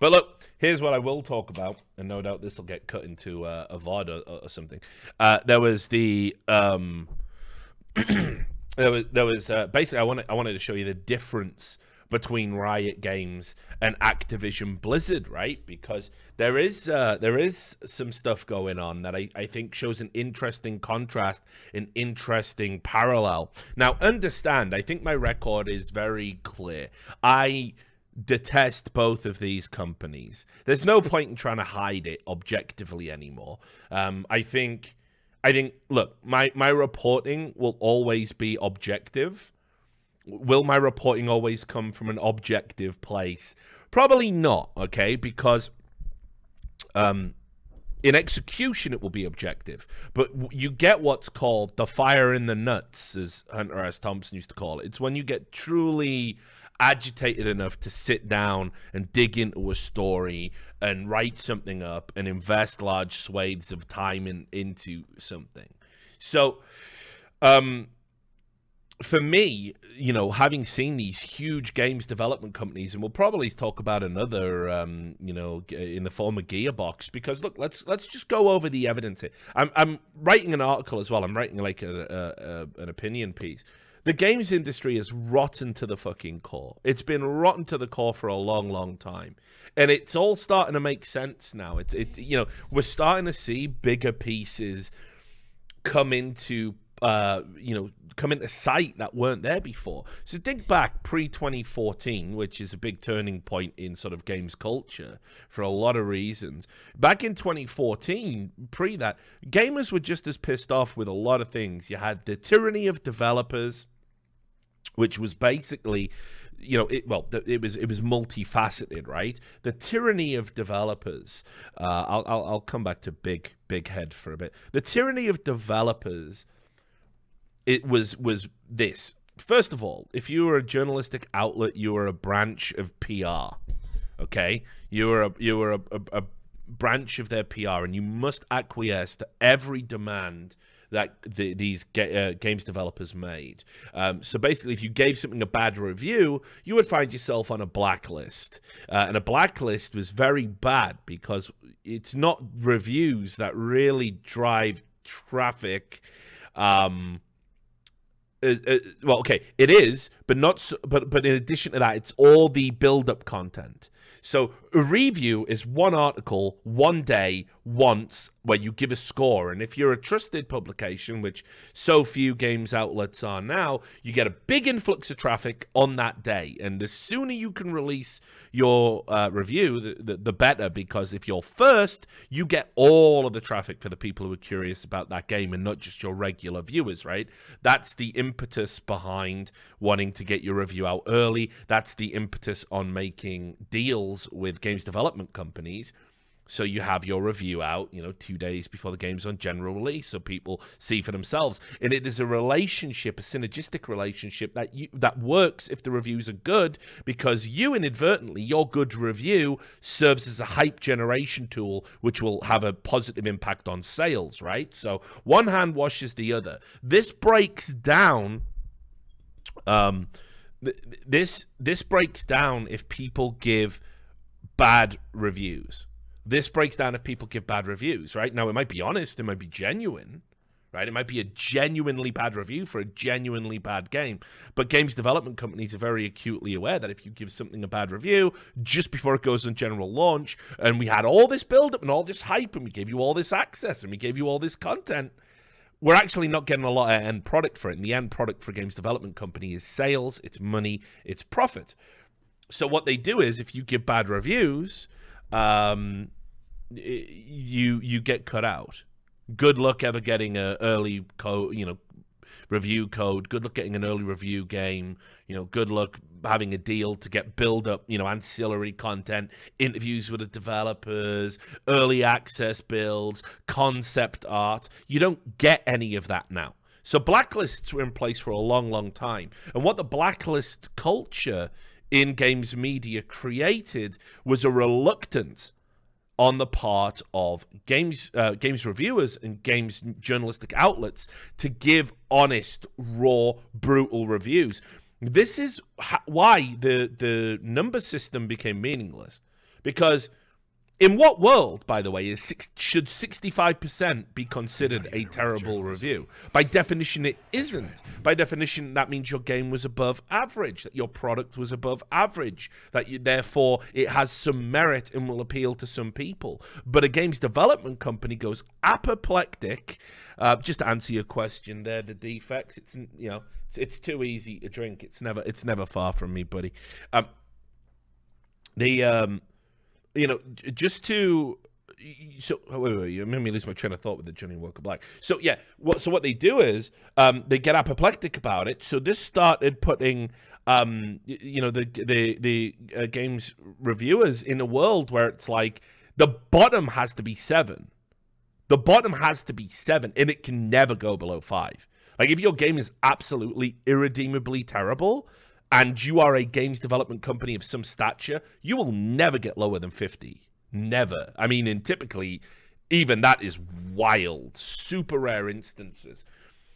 But look, here's what I will talk about, and no doubt this will get cut into a VOD or something. There was the there was basically I wanted to show you the difference between Riot Games and Activision Blizzard, right? Because there is some stuff going on that I think shows an interesting contrast, an interesting parallel. Now, understand, I think my record is very clear. I detest both of these companies. There's no point in trying to hide it objectively anymore. I think look, my reporting will always be objective. Will my reporting always come from an objective place? Probably not, okay? Because in execution it will be objective, but you get what's called the fire in the nuts, as Hunter S. Thompson used to call it. It's when you get truly agitated enough to sit down and dig into a story and write something up and invest large swathes of time into something. So for me, having seen these huge games development companies, and we'll probably talk about another, in the form of Gearbox, because look, let's just go over the evidence here. I'm writing an article as well. I'm writing like an opinion piece. The games industry is rotten to the fucking core. It's been rotten to the core for a long, long time, and it's all starting to make sense now. We're starting to see bigger pieces come into sight that weren't there before. So think back pre-2014, which is a big turning point in sort of games culture for a lot of reasons. Back in 2014, pre that, gamers were just as pissed off with a lot of things. You had the Tyranny of Developers, which was basically, it was multifaceted, right? The Tyranny of Developers. I'll come back to big head for a bit. The Tyranny of Developers. It was this. First of all, if you were a journalistic outlet, you were a branch of PR. Okay, you were a branch of their PR, and you must acquiesce to every demand that these games developers made. So basically, if you gave something a bad review, you would find yourself on a blacklist. And a blacklist was very bad because it's not reviews that really drive traffic. Well, okay, it is, but not. But in addition to that, it's all the build-up content. So a review is one article, one day, once, where you give a score. And if you're a trusted publication, which so few games outlets are now, you get a big influx of traffic on that day. And the sooner you can release your review, the better, because if you're first, you get all of the traffic for the people who are curious about that game and not just your regular viewers, right? That's the impetus behind wanting to get your review out early. That's the impetus on making deals with games development companies. So you have your review out, 2 days before the game's on general release, so people see for themselves. And it is a relationship, a synergistic relationship that works if the reviews are good, because inadvertently, your good review serves as a hype generation tool, which will have a positive impact on sales, right? So one hand washes the other. This breaks down. This breaks down if people give bad reviews. This breaks down if people give bad reviews, right? Now, it might be honest, it might be genuine, right? It might be a genuinely bad review for a genuinely bad game. But games development companies are very acutely aware that if you give something a bad review just before it goes on general launch, and we had all this build-up and all this hype, and we gave you all this access, and we gave you all this content, we're actually not getting a lot of end product for it. And the end product for a games development company is sales, it's money, it's profit. So what they do is, if you give bad reviews, you get cut out. Good luck ever getting an early review code. Good luck getting an early review game. Good luck having a deal to get build up, ancillary content, interviews with the developers, early access builds, concept art. You don't get any of that now. So blacklists were in place for a long, long time. And what the blacklist culture in games media created was a reluctance on the part of games reviewers and games journalistic outlets to give honest, raw, brutal reviews. This is why the number system became meaningless, Because in what world, by the way, should 65% be considered a terrible review? By definition, it isn't. By definition, that means your game was above average, that your product was above average, that therefore it has some merit and will appeal to some people. But a games development company goes apoplectic. Just to answer your question there, the defects, it's too easy to drink. It's never far from me, buddy. Just to wait, you made me lose my train of thought with the Johnny Walker Black. So yeah, what they do is they get apoplectic about it. So this started putting the games reviewers in a world where it's like the bottom has to be 7. The bottom has to be 7, and it can never go below 5. Like if your game is absolutely irredeemably terrible, and you are a games development company of some stature, you will never get lower than 50. Never. I mean, and typically, even that is wild, super rare instances.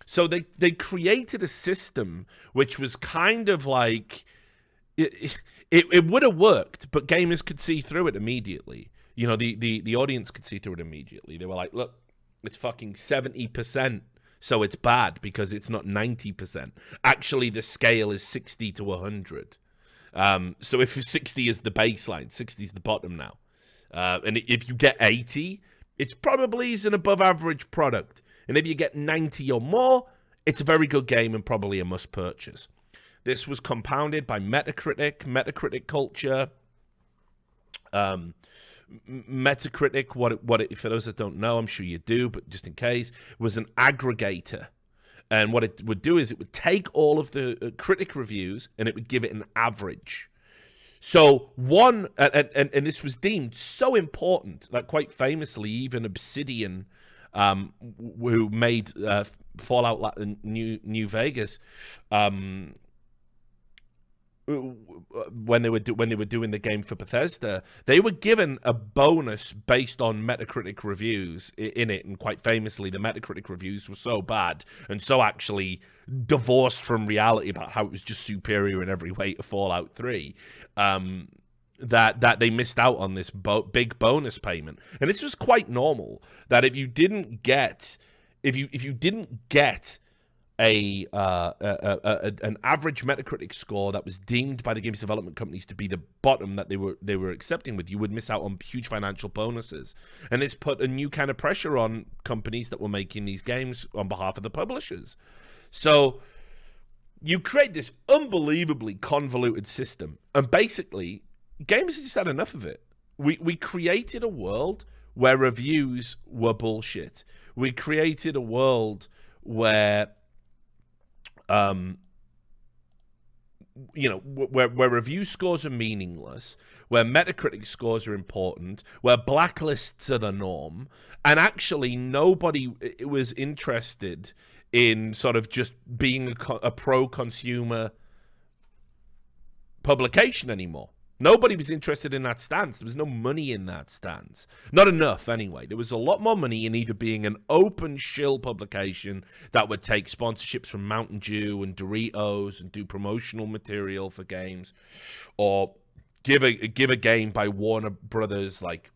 So they created a system which was kind of like, it would have worked, but gamers could see through it immediately. The audience could see through it immediately. They were like, look, it's fucking 70%. So it's bad because it's not 90%. Actually, the scale is 60 to 100. So if 60 is the baseline, 60 is the bottom now. And if you get 80, it's probably an above average product. And if you get 90 or more, it's a very good game and probably a must purchase. This was compounded by Metacritic culture. Metacritic, what it, for those that don't know, I'm sure you do, but just in case, was an aggregator. And what it would do is it would take all of the critic reviews and it would give it an average. So and this was deemed so important that quite famously, even Obsidian, who made Fallout New Vegas, when they were doing the game for Bethesda, they were given a bonus based on Metacritic reviews in it, and quite famously, the Metacritic reviews were so bad and so actually divorced from reality about how it was just superior in every way to Fallout 3, that they missed out on this big bonus payment. And it's just quite normal that if you didn't get an average Metacritic score that was deemed by the games development companies to be the bottom that they were accepting with, you would miss out on huge financial bonuses. And it's put a new kind of pressure on companies that were making these games on behalf of the publishers. So you create this unbelievably convoluted system, and basically gamers just had enough of it. We created a world where reviews were bullshit. We created a world where where review scores are meaningless, where Metacritic scores are important, where blacklists are the norm, and actually nobody was interested in sort of just being a pro-consumer publication anymore. Nobody was interested in that stance. There was no money in that stance. Not enough, anyway. There was a lot more money in either being an open shill publication that would take sponsorships from Mountain Dew and Doritos and do promotional material for games, or give a game by Warner Brothers like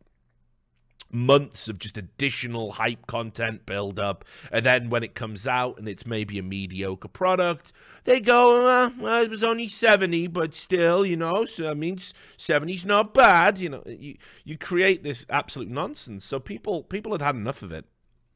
months of just additional hype content build up, and then when it comes out and it's maybe a mediocre product, they go, well, it was only 70, but still, so that means 70's not bad. You create this absolute nonsense. So people had enough of it.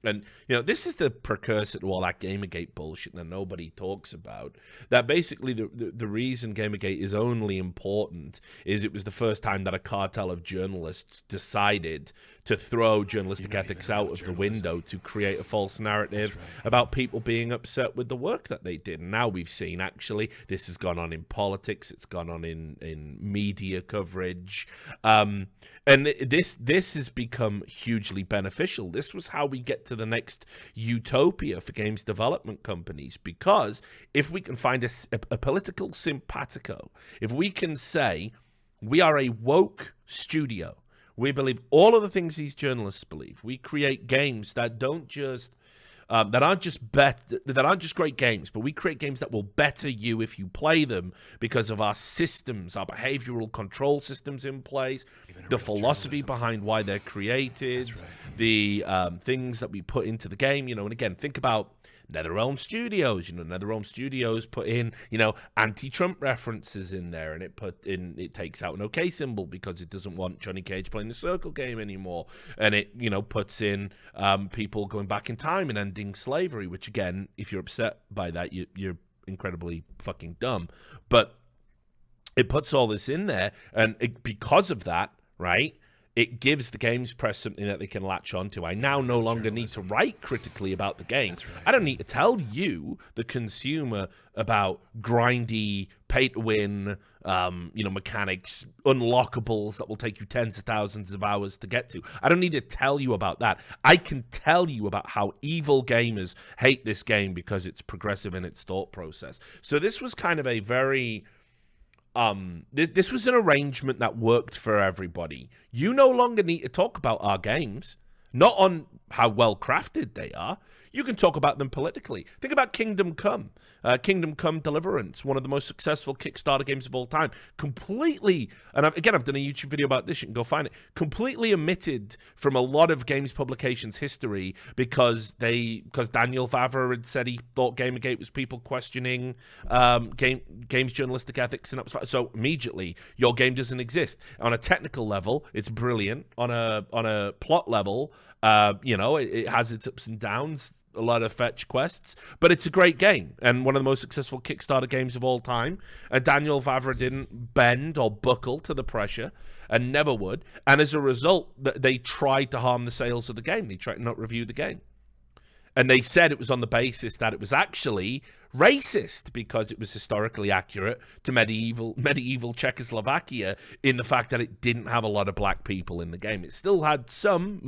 And, this is the precursor to all that Gamergate bullshit that nobody talks about. That basically the reason Gamergate is only important is it was the first time that a cartel of journalists decided to throw journalistic ethics out of the window to create a false narrative about people being upset with the work that they did. And now we've seen, actually, this has gone on in politics. It's gone on in media coverage. And this has become hugely beneficial. This was how we get to the next utopia for games development companies, because if we can find a political simpatico, if we can say we are a woke studio, we believe all of the things these journalists believe, we create games that don't just that aren't just great games, but we create games that will better you if you play them because of our systems, our behavioral control systems in place, the philosophy behind why they're created, the things that we put into the game. And again, think about NetherRealm Studios. NetherRealm Studios put in, anti-Trump references in there, and it takes out an OK symbol because it doesn't want Johnny Cage playing the circle game anymore, and it, puts in people going back in time and ending slavery, which again, if you're upset by that, you're incredibly fucking dumb. But it puts all this in there, and because of that, right, it gives the games press something that they can latch onto. I now no longer need to write critically about the game. Right. I don't need to tell you, the consumer, about grindy, pay-to-win, mechanics, unlockables that will take you tens of thousands of hours to get to. I don't need to tell you about that. I can tell you about how evil gamers hate this game because it's progressive in its thought process. So this was kind of a very... this was an arrangement that worked for everybody. You no longer need to talk about our games, not on how well crafted they are. You can talk about them politically. Think about Kingdom Come Deliverance, one of the most successful Kickstarter games of all time. Completely, and I've done a YouTube video about this. You can go find it. Completely omitted from a lot of games publications' history because Daniel Vavra had said he thought Gamergate was people questioning games journalistic ethics, and that was fine. So immediately your game doesn't exist. On a technical level, it's brilliant. On a plot level, it has its ups and downs, a lot of fetch quests, but it's a great game and one of the most successful Kickstarter games of all time. And Daniel Vavra didn't bend or buckle to the pressure and never would. And as a result, they tried to harm the sales of the game. They tried to not review the game. And they said it was on the basis that it was actually racist because it was historically accurate to medieval Czechoslovakia in the fact that it didn't have a lot of black people in the game. It still had some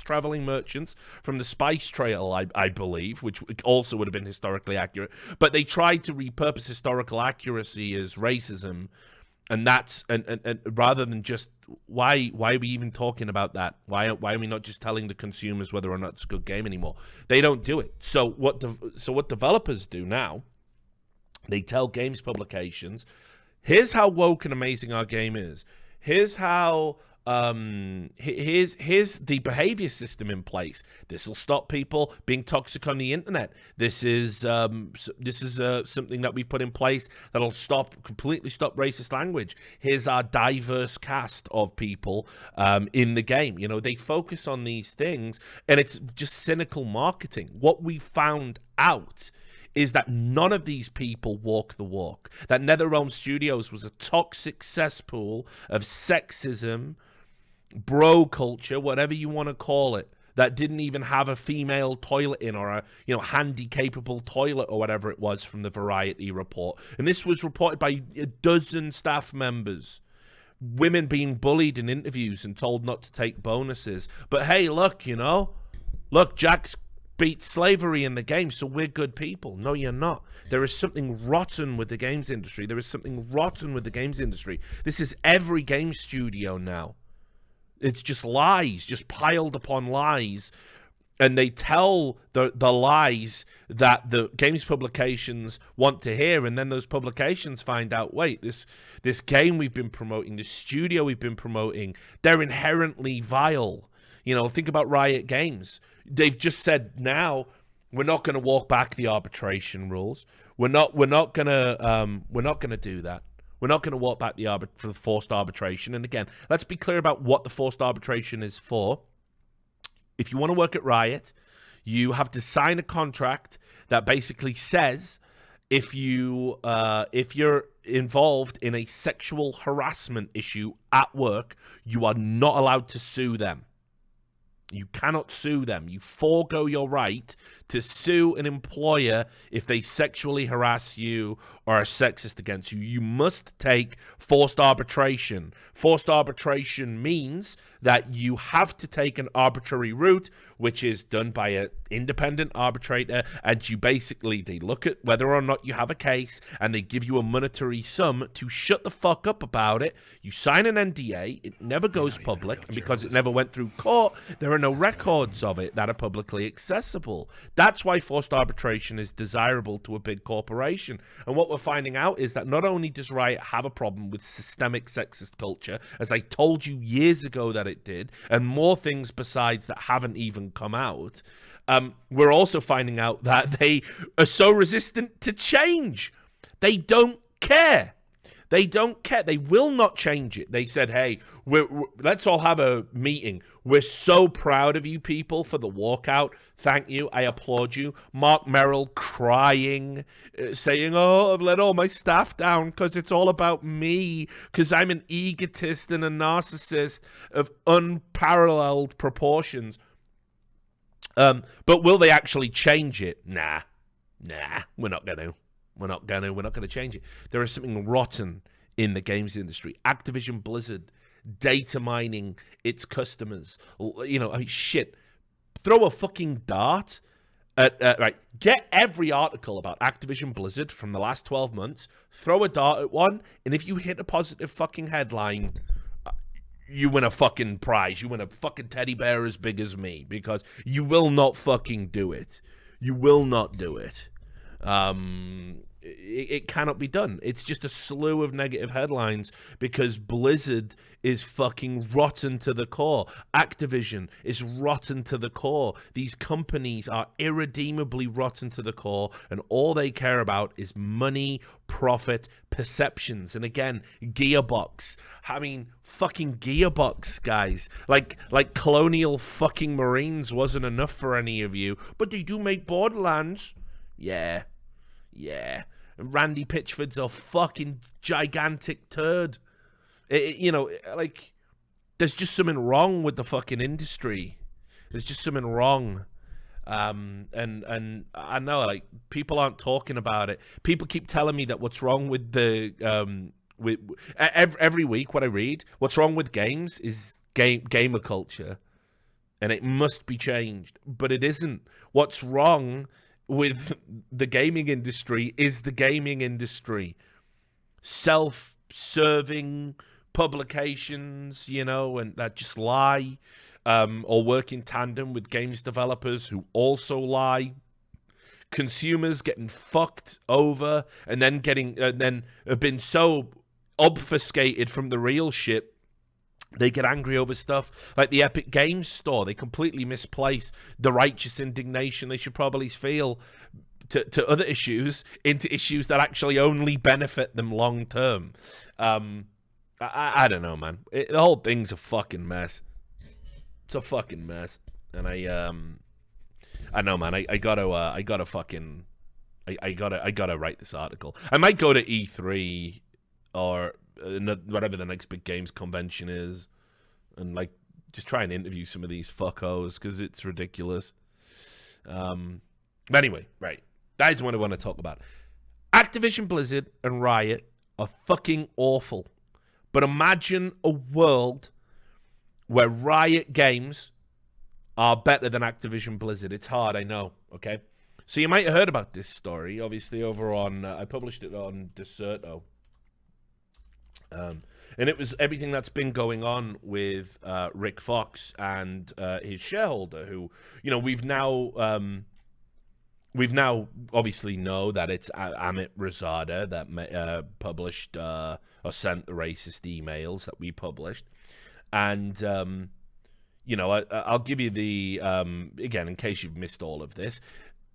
traveling merchants from the Spice Trail, I believe, which also would have been historically accurate. But they tried to repurpose historical accuracy as racism. And that's and rather than just why are we even talking about that? Why are we not just telling the consumers whether or not it's a good game anymore? They don't do it. So what developers do now? They tell games publications, here's how woke and amazing our game is. Here's how here's the behavior system in place. This will stop people being toxic on the internet. This is something that we put in place that'll completely stop racist language. Here's our diverse cast of people in the game. They focus on these things, and it's just cynical marketing. What we found out is that none of these people walk the walk. That NetherRealm Studios was a toxic cesspool of sexism, bro culture, whatever you want to call it, that didn't even have a female toilet in, or a handy capable toilet, or whatever it was from the Variety report. And this was reported by a dozen staff members. Women being bullied in interviews and told not to take bonuses. But hey, look, Jack's beat slavery in the game, so we're good people. No, you're not. There is something rotten with the games industry. This is every game studio now. It's just lies, just piled upon lies. And they tell the lies that the games publications want to hear, and then those publications find out, wait, this game we've been promoting, this studio we've been promoting, they're inherently vile. Think about Riot Games. They've just said now we're not going to walk back the arbitration rules. We're not going to do that. We're not going to walk back for the forced arbitration. And again, let's be clear about what the forced arbitration is for. If you want to work at Riot, you have to sign a contract that basically says if you're involved in a sexual harassment issue at work, you are not allowed to sue them. You cannot sue them. You forego your right to sue an employer if they sexually harass you or are sexist against you. You must take forced arbitration. Forced arbitration means that you have to take an arbitrary route, which is done by an independent arbitrator, and they look at whether or not you have a case, and they give you a monetary sum to shut the fuck up about it. You sign an NDA, it never goes public, and because it never went through court, there are no records of it that are publicly accessible. That's why forced arbitration is desirable to a big corporation. And what we're finding out is that not only does Riot have a problem with systemic sexist culture, as I told you years ago that it did, and more things besides that haven't even come out, we're also finding out that they are so resistant to change. They don't care. They don't care. They will not change it. They said, hey, let's all have a meeting. We're so proud of you people for the walkout. Thank you. I applaud you. Mark Merrill crying, saying, oh, I've let all my staff down because it's all about me, because I'm an egotist and a narcissist of unparalleled proportions. But will they actually change it? Nah, we're not going to. We're not going to change it. There is something rotten in the games industry. Activision Blizzard data mining its customers. You know, I mean, shit. Throw a fucking dart at right. Get every article about Activision Blizzard from the last 12 months. Throw a dart at one, and if you hit a positive fucking headline, you win a fucking prize. You win a fucking teddy bear as big as me, because you will not fucking do it. You will not do it. It cannot be done. It's just a slew of negative headlines because Blizzard is fucking rotten to the core. Activision is rotten to the core. These companies are irredeemably rotten to the core, and all they care about is money, profit, perceptions. And again, Gearbox. I mean, fucking Gearbox, guys. Like Colonial fucking Marines wasn't enough for any of you, but they do make Borderlands. Yeah. Randy Pitchford's a fucking gigantic turd. You know, like, there's just something wrong with the fucking industry. There's just something wrong. And I know, like, people aren't talking about it. People keep telling me that what's wrong with the every week what I read, what's wrong with games is gamer culture, and it must be changed. But it isn't. What's wrong with the gaming industry is the gaming industry. Self-serving publications, you know, and that just lie, or work in tandem with games developers who also lie. Consumers getting fucked over and then have been so obfuscated from the real shit. They get angry over stuff like the Epic Games Store. They completely misplace the righteous indignation they should probably feel to other issues into issues that actually only benefit them long term. I don't know, man. The whole thing's a fucking mess. It's a fucking mess, and I know, man. I gotta write this article. I might go to E3 or whatever the next big games convention is, and like just try and interview some of these fuckos because it's ridiculous. But anyway, right, that is what I want to talk about. Activision Blizzard and Riot are fucking awful, but imagine a world where Riot games are better than Activision Blizzard. It's hard, I know. Okay, so you might have heard about this story, obviously, over on I published it on Deserto. And it was everything that's been going on with Rick Fox and his shareholder, who, you know, we've now obviously know that it's Amit Razada that published or sent the racist emails that we published. And, you know, I'll give you the, again, in case you've missed all of this.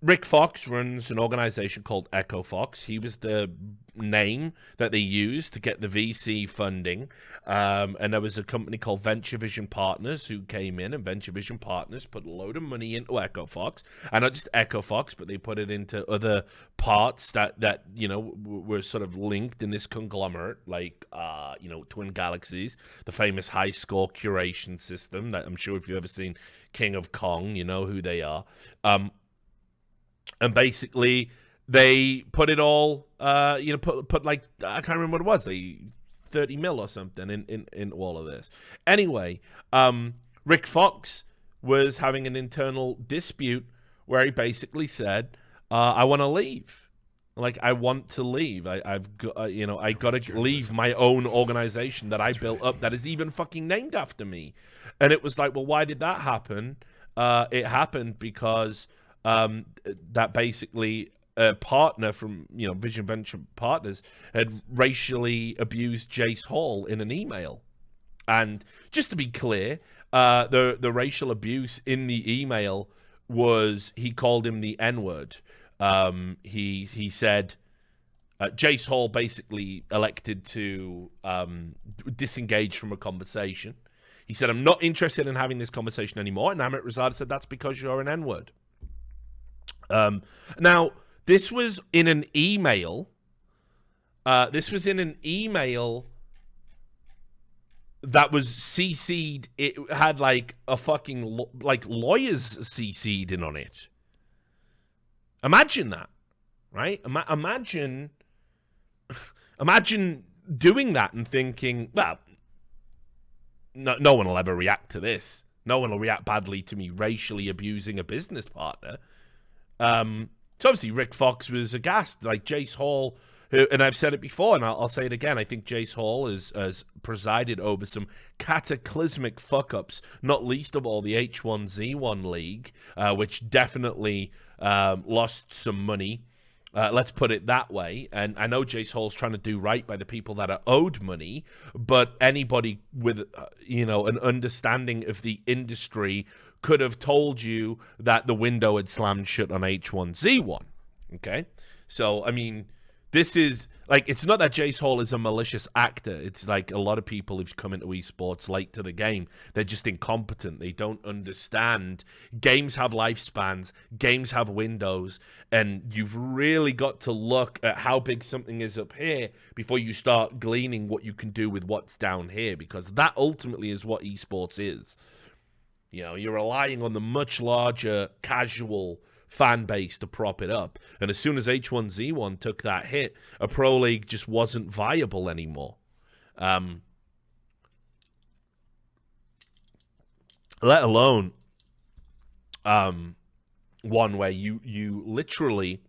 Rick Fox runs an organization called Echo Fox. He was the name that they used to get the VC funding. And there was a company called Venture Vision Partners who came in, and Venture Vision Partners put a load of money into Echo Fox. And not just Echo Fox, but they put it into other parts that you know, were sort of linked in this conglomerate, like, you know, Twin Galaxies, the famous high score curation system that I'm sure if you've ever seen King of Kong, you know who they are. And basically, they put it all, you know, put like, I can't remember what it was, like 30 mil or something in all of this. Anyway, Rick Fox was having an internal dispute where he basically said, I want to leave. Like, I want to leave. I've got, you know, I got to leave my own organization that I built up that is even fucking named after me. And it was like, well, why did that happen? It happened because that basically a partner from Vision Venture Partners had racially abused Jace Hall in an email. And just to be clear, the racial abuse in the email was he called him the N-word. He said Jace Hall basically elected to disengage from a conversation. He said, "I'm not interested in having this conversation anymore." And Amit Razada said, "That's because you're an N-word." Now, this was in an email. This was in an email that was CC'd. It had like a fucking lawyers CC'd in on it. Imagine that, right? Imagine doing that and thinking, well, no one will ever react to this. No one will react badly to me racially abusing a business partner. So obviously Rick Fox was aghast. Like Jace Hall, and I've said it before, and I'll say it again. I think Jace Hall has presided over some cataclysmic fuck-ups, not least of all the H1Z1 League, which definitely lost some money. Let's put it that way. And I know Jace Hall's trying to do right by the people that are owed money, but anybody with an understanding of the industry could have told you that the window had slammed shut on H1Z1. Okay? So, I mean, this is, like, it's not that Jace Hall is a malicious actor. It's like a lot of people who've come into esports late to the game. They're just incompetent. They don't understand. Games have lifespans. Games have windows. And you've really got to look at how big something is up here before you start gleaning what you can do with what's down here, because that ultimately is what esports is. You're relying on the much larger casual fan base to prop it up. And as soon as H1Z1 took that hit, a pro league just wasn't viable anymore. Let alone one where you literally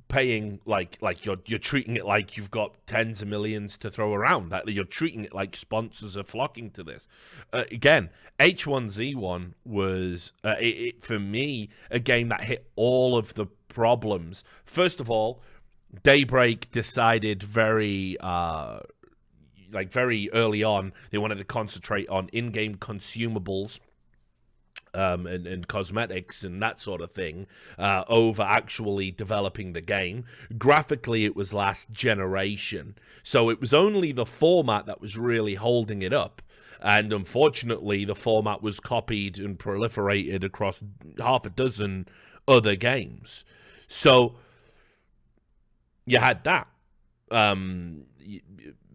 paying like you're treating it like you've got tens of millions to throw around. That you're treating it like sponsors are flocking to this. Again, H1Z1 was for me a game that hit all of the problems. First of all, Daybreak decided very early on they wanted to concentrate on in-game consumables. And cosmetics and that sort of thing over actually developing the game. Graphically, it was last generation. So it was only the format that was really holding it up. And unfortunately, the format was copied and proliferated across half a dozen other games. So you had that.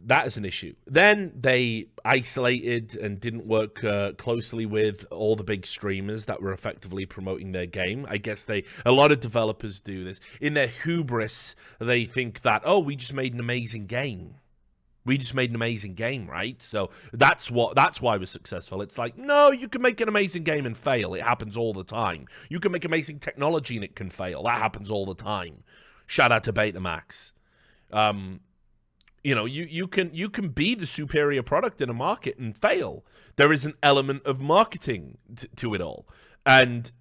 That is an issue. Then they isolated and didn't work closely with all the big streamers that were effectively promoting their game. I guess a lot of developers do this. In their hubris, they think that, we just made an amazing game. We just made an amazing game, right? So that's why we're successful. It's like, no, you can make an amazing game and fail. It happens all the time. You can make amazing technology and it can fail. That happens all the time. Shout out to Betamax. You can be the superior product in a market and fail. There is an element of marketing to it all. And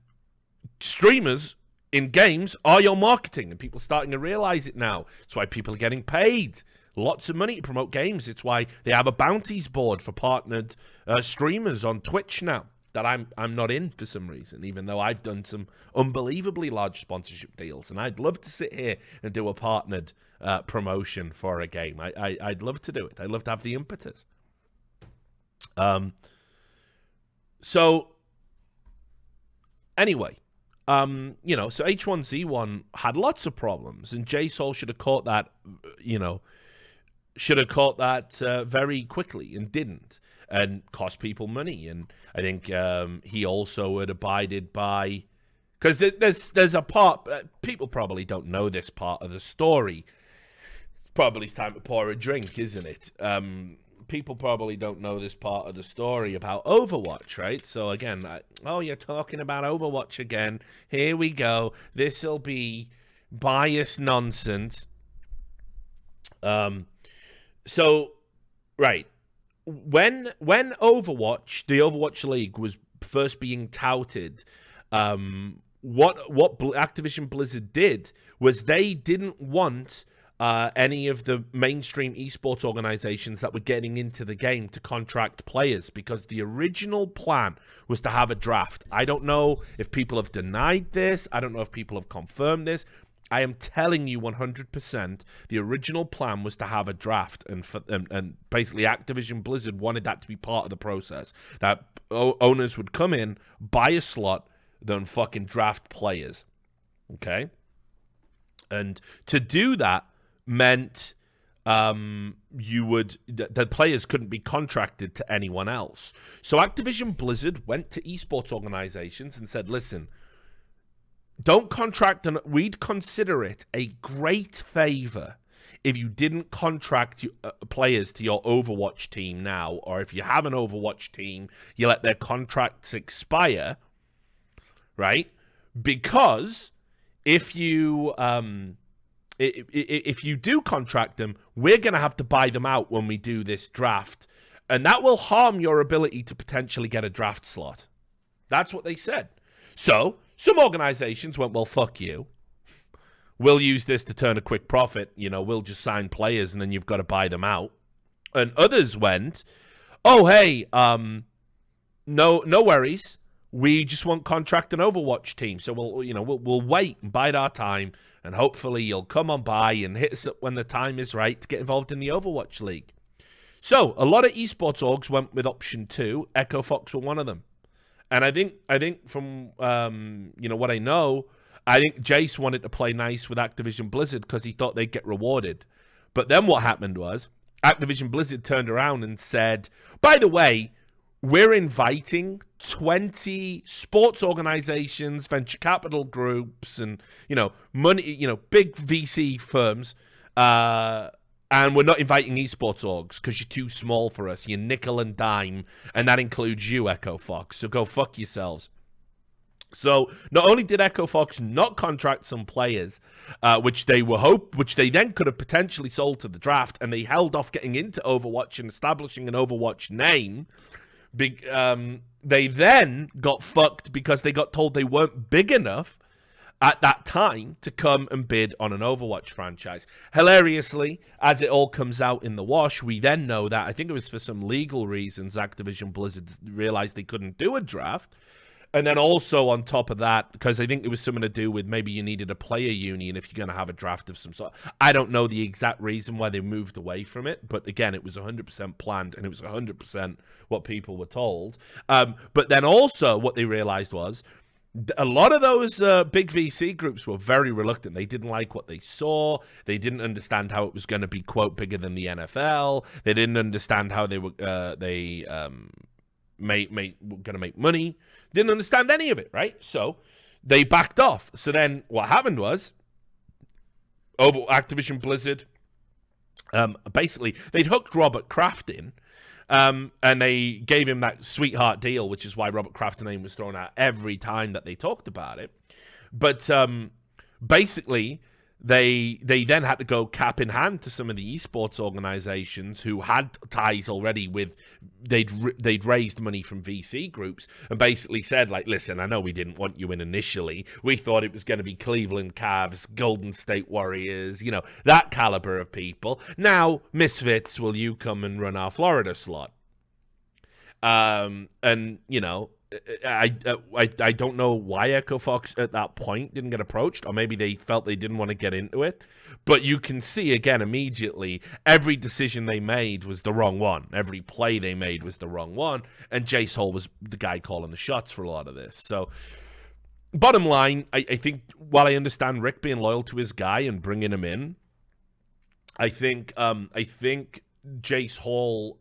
streamers in games are your marketing, and people are starting to realize it now. It's why people are getting paid lots of money to promote games. It's why they have a bounties board for partnered streamers on Twitch now that I'm not in for some reason, even though I've done some unbelievably large sponsorship deals. And I'd love to sit here and do a partnered promotion for a game. I'd love to do it. I'd love to have the impetus. So anyway, so H1Z1 had lots of problems, and Jace Hall should have caught that, very quickly and didn't, and cost people money. And I think he also had abided by, because there's a part, people probably don't know this part of the story. Probably it's time to pour a drink, isn't it? People probably don't know this part of the story about Overwatch, right? So again, you're talking about Overwatch again. Here we go. This'll be biased nonsense. So, right. When Overwatch, the Overwatch League was first being touted, what Activision Blizzard did was they didn't want any of the mainstream esports organizations that were getting into the game to contract players, because the original plan was to have a draft. I don't know if people have denied this. I don't know if people have confirmed this. I am telling you 100%, the original plan was to have a draft, and basically Activision Blizzard wanted that to be part of the process. That owners would come in, buy a slot, then fucking draft players. Okay? And to do that meant the players couldn't be contracted to anyone else. So Activision Blizzard went to esports organizations and said, listen, don't contract, and we'd consider it a great favor if you didn't contract players to your Overwatch team now, or if you have an Overwatch team, you let their contracts expire, right? Because if you do contract them, we're going to have to buy them out when we do this draft, and that will harm your ability to potentially get a draft slot. That's what they said. So some organizations went, well, fuck you. We'll use this to turn a quick profit. You know, we'll just sign players and then you've got to buy them out. And others went, oh, hey, no worries. We just want contract an Overwatch team. So we'll wait and bide our time, and hopefully you'll come on by and hit us up when the time is right to get involved in the Overwatch League. So a lot of esports orgs went with option 2. Echo Fox were one of them. And I think from what I know, I think Jace wanted to play nice with Activision Blizzard because he thought they'd get rewarded. But then what happened was Activision Blizzard turned around and said, by the way, we're inviting 20 sports organizations, venture capital groups, and money, big VC firms, and we're not inviting esports orgs because you're too small for us. You're nickel and dime, and that includes you, Echo Fox. So go fuck yourselves. So not only did Echo Fox not contract some players, which they then could have potentially sold to the draft, and they held off getting into Overwatch and establishing an Overwatch name. They then got fucked because they got told they weren't big enough at that time to come and bid on an Overwatch franchise. Hilariously, as it all comes out in the wash, we then know that, I think it was for some legal reasons, Activision Blizzard realized they couldn't do a draft. And then also on top of that, because I think it was something to do with maybe you needed a player union if you're going to have a draft of some sort. I don't know the exact reason why they moved away from it. But again, it was 100% planned, and it was 100% what people were told. But then also what they realized was a lot of those big VC groups were very reluctant. They didn't like what they saw. They didn't understand how it was going to be, quote, bigger than the NFL. They didn't understand how they were going to make money. Didn't understand any of it, right? So they backed off. So then what happened was Activision Blizzard, basically, they'd hooked Robert Kraft in, and they gave him that sweetheart deal, which is why Robert Kraft's name was thrown out every time that they talked about it. But basically, they then had to go cap in hand to some of the esports organizations who had ties already with, they'd raised money from VC groups, and basically said, like, listen, I know we didn't want you in initially. We thought it was going to be Cleveland Cavs, Golden State Warriors, that caliber of people. Now, Misfits, will you come and run our Florida slot? I don't know why Echo Fox at that point didn't get approached, or maybe they felt they didn't want to get into it. But you can see, again, immediately, every decision they made was the wrong one. Every play they made was the wrong one. And Jace Hall was the guy calling the shots for a lot of this. So, bottom line, I think, while I understand Rick being loyal to his guy and bringing him in, I think Jace Hall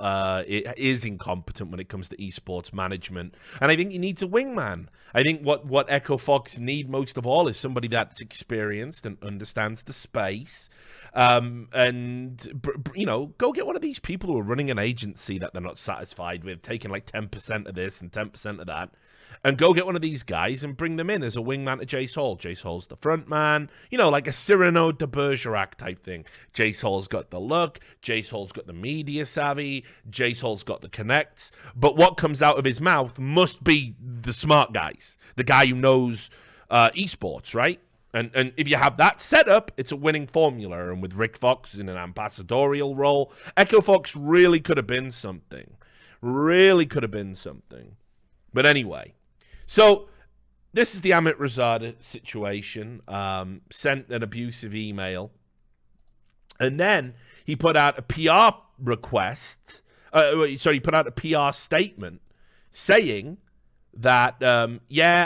is incompetent when it comes to esports management, and I think he needs a wingman. I think what Echo Fox need most of all is somebody that's experienced and understands the space, Go get one of these people who are running an agency that they're not satisfied with, taking like 10% of this and 10% of that, and go get one of these guys and bring them in as a wingman to Jace Hall. Jace Hall's the front man, like a Cyrano de Bergerac type thing. Jace Hall's got the look, Jace Hall's got the media savvy, Jace Hall's got the connects, but what comes out of his mouth must be the smart guys, the guy who knows esports, right? And if you have that set up, it's a winning formula. And with Rick Fox in an ambassadorial role, Echo Fox really could have been something. Really could have been something. But anyway, so this is the Amit Razada situation. Sent an abusive email. And then he put out a PR request. He put out a PR statement saying that,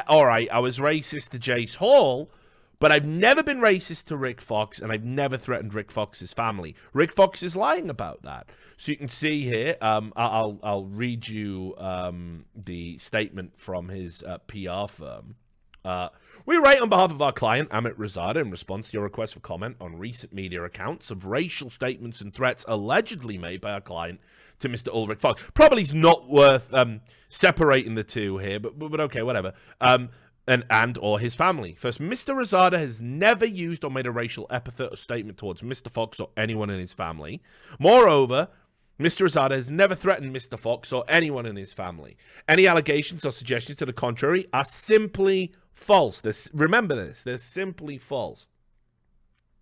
all right, I was racist to Jace Hall, but I've never been racist to Rick Fox, and I've never threatened Rick Fox's family. Rick Fox is lying about that. So you can see here, I'll read you the statement from his PR firm. We write on behalf of our client, Amit Razada, in response to your request for comment on recent media accounts of racial statements and threats allegedly made by our client to Mr. Ulrich Fox. Probably is not worth separating the two here, but okay, whatever. And or his family. First, Mr. Razada has never used or made a racial epithet or statement towards Mr. Fox or anyone in his family. Moreover, Mr. Razada has never threatened Mr. Fox or anyone in his family. Any allegations or suggestions to the contrary are simply false. Remember this, they're simply false.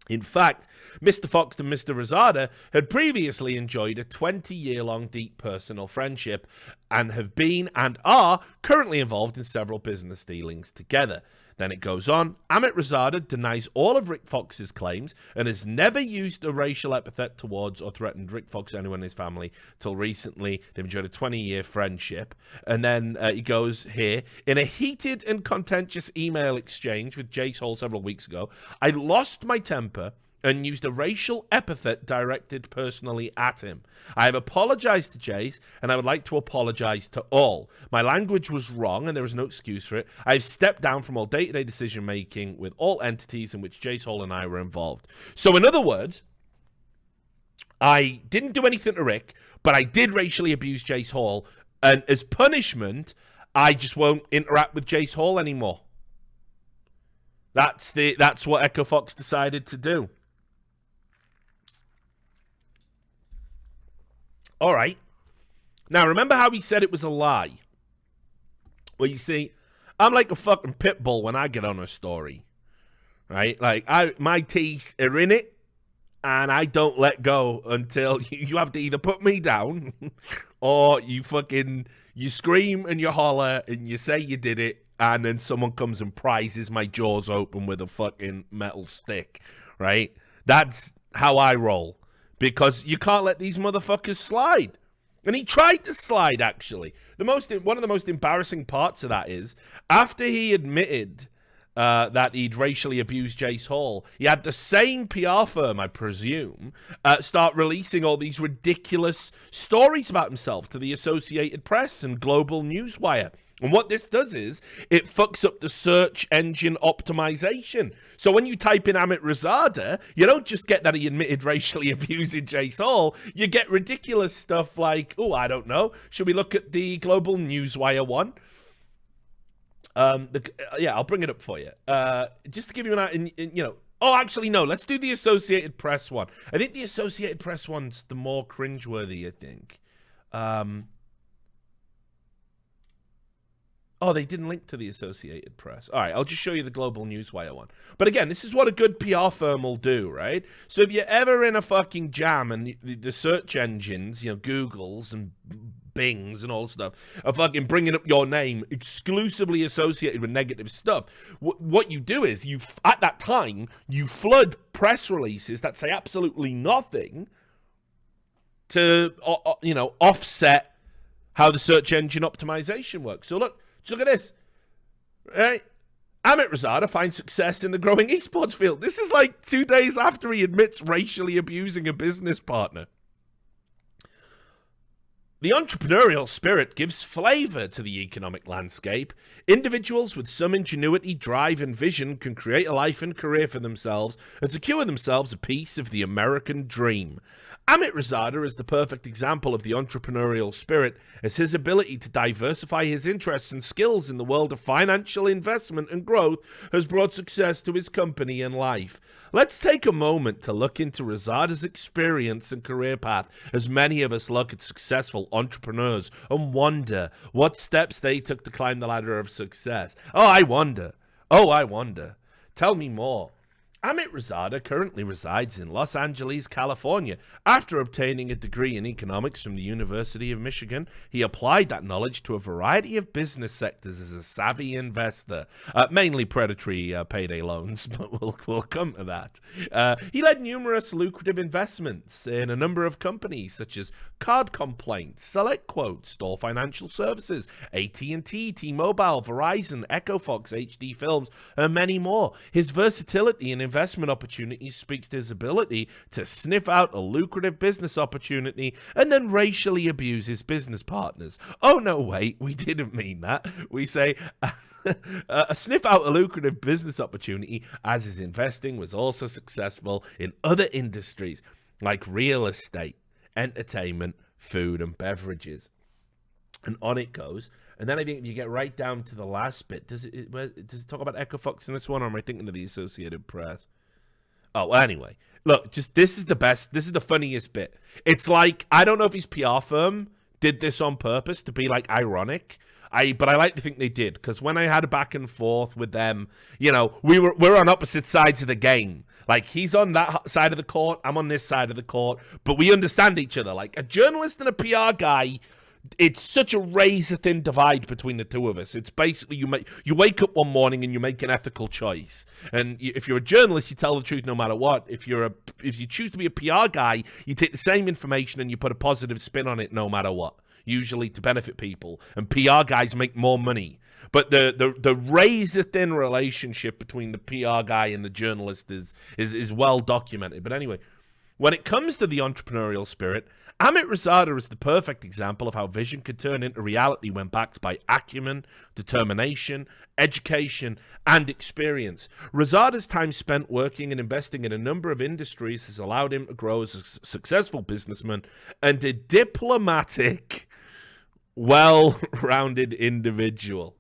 In fact, Mr. Fox and Mr. Razada had previously enjoyed a 20-year-long deep personal friendship and have been and are currently involved in several business dealings together. Then it goes on. Amit Razada denies all of Rick Fox's claims and has never used a racial epithet towards or threatened Rick Fox or anyone in his family till recently. They've enjoyed a 20-year friendship. And then he goes here. In a heated and contentious email exchange with Jace Hall several weeks ago, I lost my temper and used a racial epithet directed personally at him. I have apologized to Jace, and I would like to apologize to all. My language was wrong, and there is no excuse for it. I have stepped down from all day-to-day decision-making with all entities in which Jace Hall and I were involved. So in other words, I didn't do anything to Rick, but I did racially abuse Jace Hall, and as punishment, I just won't interact with Jace Hall anymore. That's what Echo Fox decided to do. All right. Now, remember how he said it was a lie? Well, you see, I'm like a fucking pit bull when I get on a story, right? Like, my teeth are in it, and I don't let go until you have to either put me down or you scream and you holler and you say you did it, and then someone comes and prizes my jaws open with a fucking metal stick, right? That's how I roll. Because you can't let these motherfuckers slide. And he tried to slide, actually. One of the most embarrassing parts of that is, after he admitted that he'd racially abused Jace Hall, he had the same PR firm, I presume, start releasing all these ridiculous stories about himself to the Associated Press and Global Newswire. And what this does is, it fucks up the search engine optimization. So when you type in Amit Razada, you don't just get that he admitted racially abusing Jace Hall. You get ridiculous stuff like, I don't know. Should we look at the Global Newswire one? I'll bring it up for you. Just to give you actually, no. Let's do the Associated Press one. I think the Associated Press one's the more cringeworthy, I think. They didn't link to the Associated Press. All right, I'll just show you the Global Newswire one. But again, this is what a good PR firm will do, right? So if you're ever in a fucking jam and the search engines, Googles and Bings and all stuff, are fucking bringing up your name exclusively associated with negative stuff, what you do is, at that time, you flood press releases that say absolutely nothing to, offset how the search engine optimization works. So look at this, right? Amit Razada finds success in the growing esports field. This is like 2 days after he admits racially abusing a business partner. The entrepreneurial spirit gives flavor to the economic landscape. Individuals with some ingenuity, drive, and vision can create a life and career for themselves and secure themselves a piece of the American dream. Amit Razada is the perfect example of the entrepreneurial spirit, as his ability to diversify his interests and skills in the world of financial investment and growth has brought success to his company and life. Let's take a moment to look into Razada's experience and career path, as many of us look at successful entrepreneurs and wonder what steps they took to climb the ladder of success. Oh, I wonder. Tell me more. Amit Razada currently resides in Los Angeles, California. After obtaining a degree in economics from the University of Michigan, he applied that knowledge to a variety of business sectors as a savvy investor, mainly predatory payday loans, but we'll come to that. He led numerous lucrative investments in a number of companies such as Card Complaints, Select Quote, Store Financial Services, AT&T, T-Mobile, Verizon, EchoFox, HD Films, and many more. His versatility in investment opportunities speaks to his ability to sniff out a lucrative business opportunity and then racially abuse his business partners. Oh, no, wait, we didn't mean that. We say sniff out a lucrative business opportunity, as his investing was also successful in other industries like real estate, entertainment, food, and beverages. And on it goes. And then I think if you get right down to the last bit, does it talk about EchoFox in this one, or am I thinking of the Associated Press? Oh, well, anyway. Look, just this is the best. This is the funniest bit. It's like, I don't know if his PR firm did this on purpose to be, like, ironic. But I like to think they did, because when I had a back and forth with them, you know, we're on opposite sides of the game. Like, he's on that side of the court, I'm on this side of the court, but we understand each other. Like, a journalist and a PR guy, it's such a razor-thin divide between the two of us. It's basically you wake up one morning and you make an ethical choice. And if you're a journalist, you tell the truth no matter what. If you choose to be a PR guy, you take the same information and you put a positive spin on it no matter what, usually to benefit people. And PR guys make more money. But the razor-thin relationship between the PR guy and the journalist is well documented. But anyway, when it comes to the entrepreneurial spirit, Amit Razada is the perfect example of how vision could turn into reality when backed by acumen, determination, education, and experience. Razada's time spent working and investing in a number of industries has allowed him to grow as a successful businessman and a diplomatic, well-rounded individual.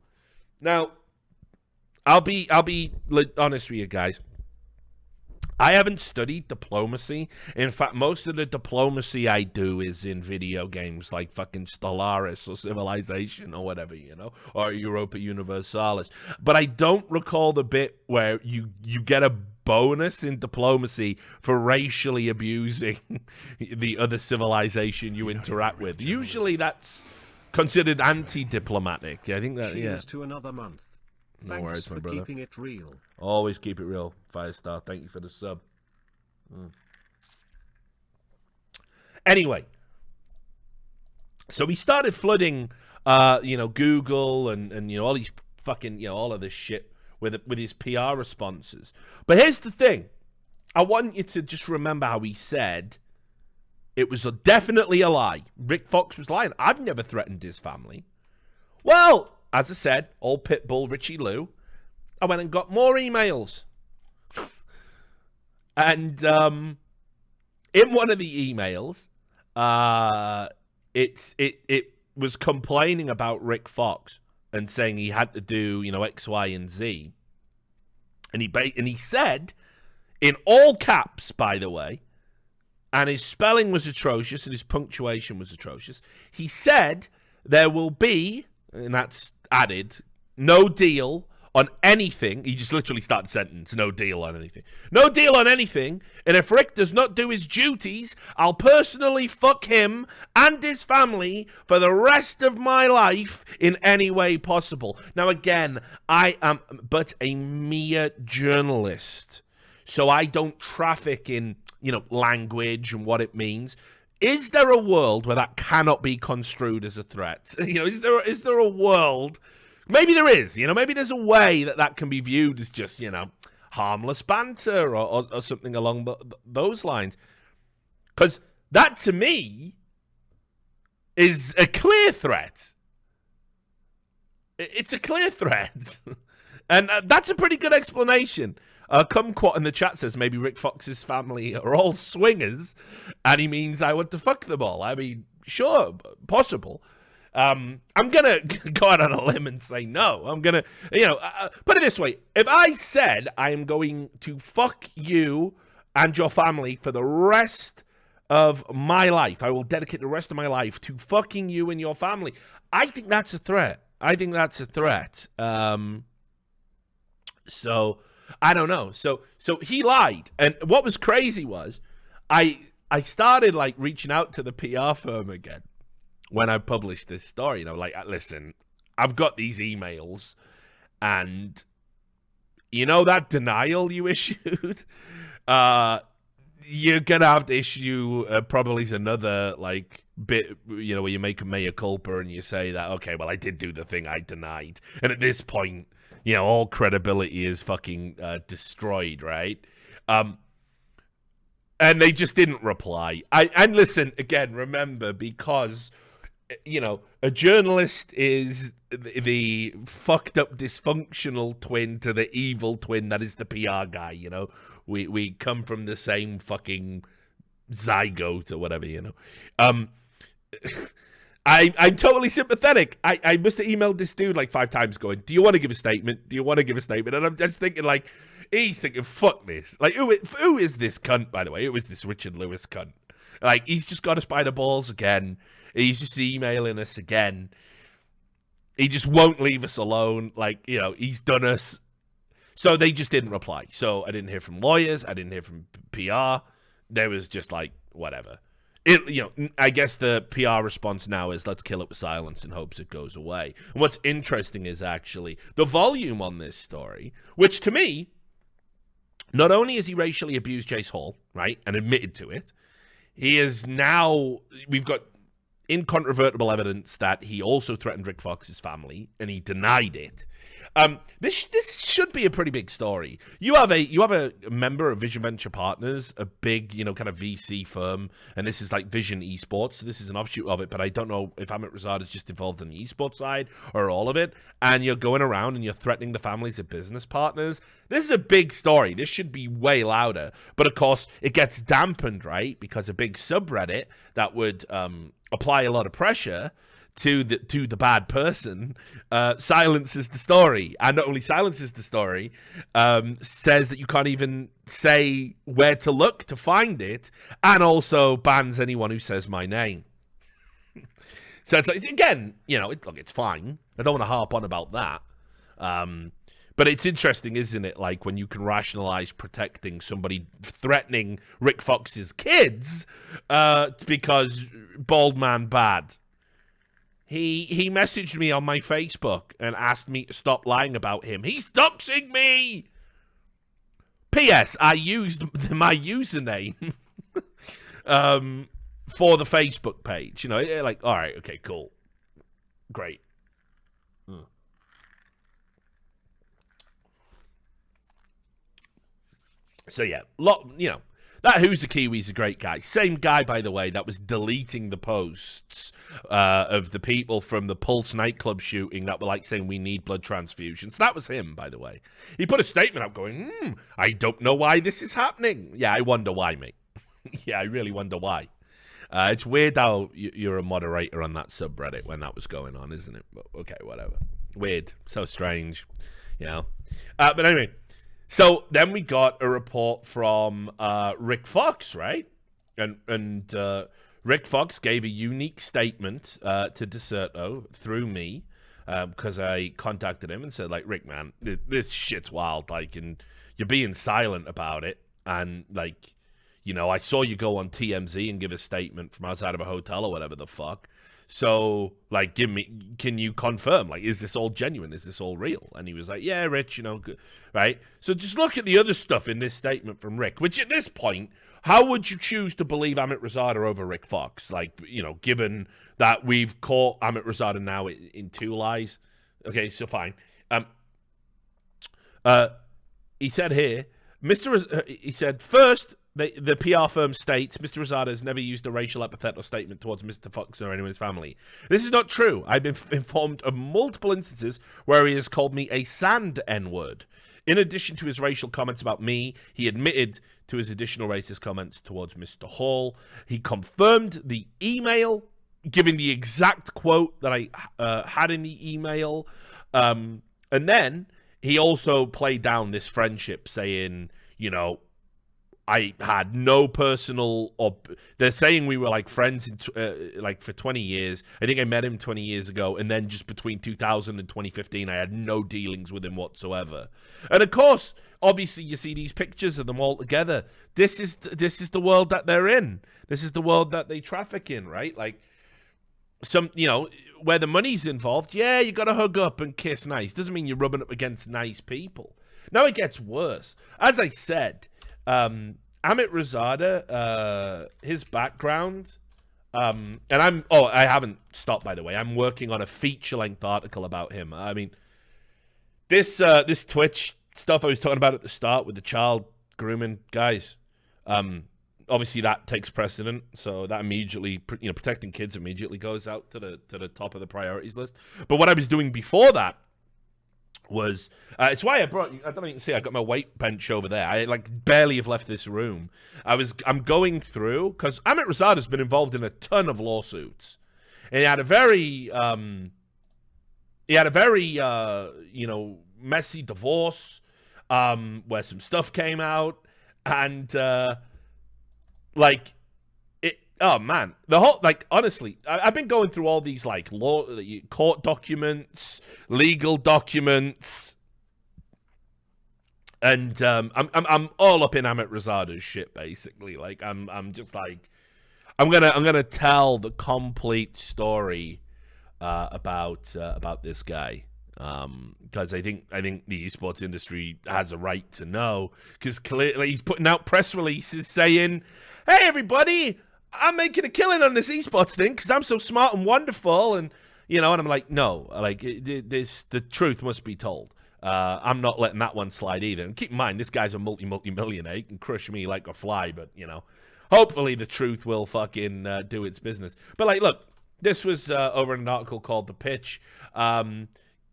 Now, I'll be honest with you guys. I haven't studied diplomacy. In fact, most of the diplomacy I do is in video games like fucking Stellaris or Civilization or whatever, you know, or Europa Universalis. But I don't recall the bit where you get a bonus in diplomacy for racially abusing the other civilization you interact with. Usually that's considered anti-diplomatic. I think that, Cheers to another month. No worries, my brother. Keeping it real. Always keep it real, Firestar. Thank you for the sub. Anyway, so we started flooding, Google and all these fucking, all of this shit with his PR responses. But here's the thing. I want you to just remember how he said it was definitely a lie. Rick Fox was lying. I've never threatened his family. Well, as I said, old Pitbull Richie Lou, I went and got more emails. And in one of the emails, it was complaining about Rick Fox and saying he had to do, X, Y, and Z. And he said, in all caps, by the way, and his spelling was atrocious and his punctuation was atrocious, he said there will be, and that's added, no deal on anything. He just literally started the sentence, no deal on anything. No deal on anything, and if Rick does not do his duties, I'll personally fuck him and his family for the rest of my life in any way possible. Now again, I am but a mere journalist, so I don't traffic in, language and what it means. Is there a world where that cannot be construed as a threat? Is there a world? Maybe there is. Maybe there's a way that can be viewed as just, harmless banter or something along those lines. Because that, to me, is a clear threat. It's a clear threat. And that's a pretty good explanation. Kumquat in the chat says maybe Rick Fox's family are all swingers, and he means I want to fuck them all. I mean, sure, possible. I'm gonna go out on a limb and say no. I'm gonna, put it this way: if I said I am going to fuck you and your family for the rest of my life, I will dedicate the rest of my life to fucking you and your family. I think that's a threat. So I don't know. So he lied, and what was crazy was, I started like reaching out to the PR firm again when I published this story. Like, listen, I've got these emails, and that denial you issued, you're gonna have to issue probably another like bit, where you make a mea culpa and you say that, okay, well, I did do the thing I denied, and at this point, all credibility is fucking destroyed, right? And they just didn't reply. And listen, again, remember, because a journalist is the fucked up dysfunctional twin to the evil twin that is the PR guy. We come from the same fucking zygote or whatever. I'm totally sympathetic. I must have emailed this dude like 5 times going, do you want to give a statement? Do you want to give a statement? And I'm just thinking like, he's thinking, fuck this. Like, who is this cunt, by the way? Who is this Richard Lewis cunt? Like, he's just got us by the balls again. He's just emailing us again. He just won't leave us alone. Like, he's done us. So they just didn't reply. So I didn't hear from lawyers. I didn't hear from PR. There was just like, whatever. I guess the PR response now is let's kill it with silence in hopes it goes away. And what's interesting is actually the volume on this story, which to me, not only has he racially abused Jace Hall, right, and admitted to it, he is now, we've got incontrovertible evidence that he also threatened Rick Fox's family, and he denied it. This should be a pretty big story. You have a member of Vision Venture Partners, a big, kind of VC firm, and this is like Vision Esports. So this is an offshoot of it, but I don't know if Amit Razad is just involved in the esports side or all of it. And you're going around and you're threatening the families of business partners. This is a big story. This should be way louder. But of course, it gets dampened, right? Because a big subreddit that would apply a lot of pressure to the bad person silences the story, and not only silences the story, says that you can't even say where to look to find it, and also bans anyone who says my name. So it's like, again, look, it's fine. I don't want to harp on about that, but it's interesting, isn't it? Like when you can rationalize protecting somebody threatening Rick Fox's kids because bald man bad. He messaged me on my Facebook and asked me to stop lying about him. He's doxing me! P.S. I used my username for the Facebook page. Like, all right, okay, cool. Great. So, yeah, that Who's the Kiwi's a great guy. Same guy, by the way, that was deleting the posts of the people from the Pulse nightclub shooting that were like saying we need blood transfusions. That was him, by the way. He put a statement up going, I don't know why this is happening. Yeah, I wonder why, mate. Yeah, I really wonder why. It's weird how you're a moderator on that subreddit when that was going on, isn't it? But, okay, whatever. Weird. So strange. But anyway. So then we got a report from Rick Fox, right? And Rick Fox gave a unique statement to Deserto through me because I contacted him and said, like, Rick, man, this shit's wild. Like, and you're being silent about it. And, like, I saw you go on TMZ and give a statement from outside of a hotel or whatever the fuck. So, like, can you confirm, like, is this all genuine? Is this all real? And he was like, yeah, Rich, right? So just look at the other stuff in this statement from Rick, which at this point, how would you choose to believe Amit Razada over Rick Fox? Like, given that we've caught Amit Razada now in 2 lies. Okay, so fine. He said here, he said, first, The PR firm states Mr. Rosado has never used a racial epithet or statement towards Mr. Fox or anyone in his family. This is not true. I've been informed of multiple instances where he has called me a sand N-word. In addition to his racial comments about me, he admitted to his additional racist comments towards Mr. Hall. He confirmed the email, giving the exact quote that I had in the email. And then he also played down this friendship, saying, you know, I had no personal, or they're saying we were like friends like for 20 years. I think I met him 20 years ago, and then just between 2000 and 2015, I had no dealings with him whatsoever. And of course, obviously, you see these pictures of them all together. This is the world that they're in. This is the world that they traffic in, right? Like some, you know, where the money's involved. Yeah, you got to hug up and kiss nice. Doesn't mean you're rubbing up against nice people. Now it gets worse. As I said. Amit Rosada, his background, and I haven't stopped, by the way. I'm working on a feature-length article about him. I mean, this Twitch stuff I was talking about at the start with the child grooming guys, obviously that takes precedent, so that immediately, you know, protecting kids immediately goes out to the top of the priorities list. But what I was doing before that was it's why I don't know if you can see I got my weight bench over there. I like barely have left this room. I'm going through because Amit Rosada's been involved in a ton of lawsuits, and he had a very you know, messy divorce where some stuff came out, and like it. Oh man, the whole, like, honestly, I've been going through all these like court documents, legal documents, and I'm all up in Amit Rosada's shit basically. Like I'm just like I'm gonna tell the complete story about this guy, because I think the esports industry has a right to know, because clearly he's putting out press releases saying, "Hey everybody, I'm making a killing on this esports thing because I'm so smart and wonderful," and you know, and I'm like, no, like the truth must be told. I'm not letting that one slide either. And keep in mind, this guy's a multi-millionaire. He can crush me like a fly, but you know, hopefully the truth will fucking do its business. But like, look, this was over in an article called The Pitch.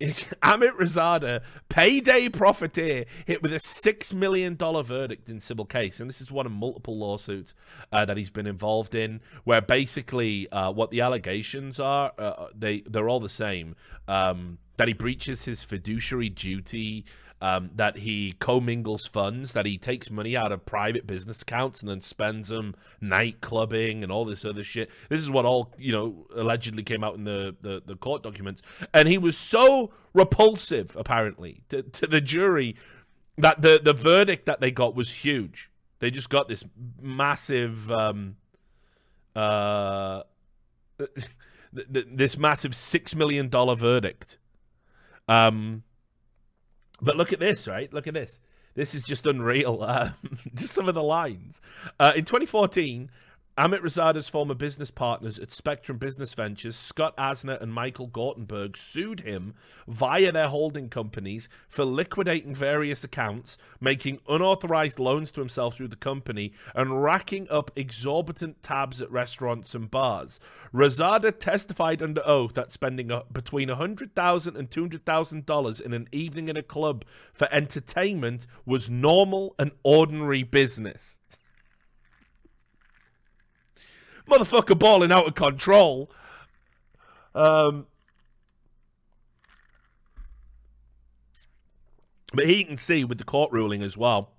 Amit Rosada, payday profiteer, hit with a $6 million verdict in civil case. And this is one of multiple lawsuits that he's been involved in, where basically what the allegations are, they're all the same. That he breaches his fiduciary duty, that he commingles funds, that he takes money out of private business accounts and then spends them night clubbing and all this other shit. This is what all, you know, allegedly came out in the court documents. And he was so repulsive, apparently, to the jury that the verdict that they got was huge. They just got this massive this massive $6 million verdict. But look at this, right? Look at this. This is just unreal. Just some of the lines. In 2014, Amit Rosada's former business partners at Spectrum Business Ventures, Scott Asner and Michael Gortenberg, sued him via their holding companies for liquidating various accounts, making unauthorized loans to himself through the company, and racking up exorbitant tabs at restaurants and bars. Rosada testified under oath that spending between $100,000 and $200,000 in an evening in a club for entertainment was normal and ordinary business. Motherfucker balling out of control. But here you can see with the court ruling as well,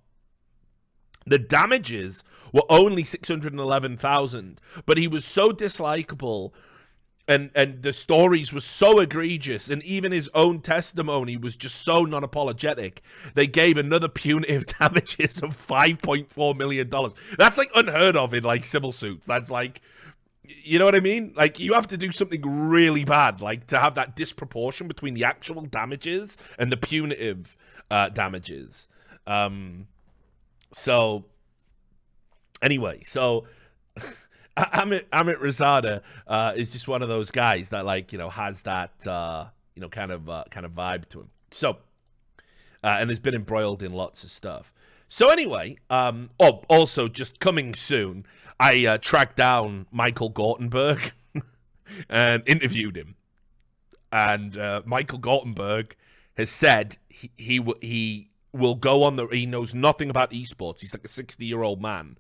the damages were only $611,000, but he was so dislikable, and the stories were so egregious, and even his own testimony was just so non-apologetic. They gave another punitive damages of $5.4 million. That's like unheard of in like civil suits. That's like, you know what I mean? Like, you have to do something really bad, like to have that disproportion between the actual damages and the punitive damages. So anyway, so Amit Rosada is just one of those guys that, like, you know, has that you know, kind of vibe to him. So and has been embroiled in lots of stuff. So anyway, also just coming soon, I tracked down Michael Gortenberg and interviewed him. And Michael Gortenberg has said he will go on the. He knows nothing about esports. He's like a 60-year-old man,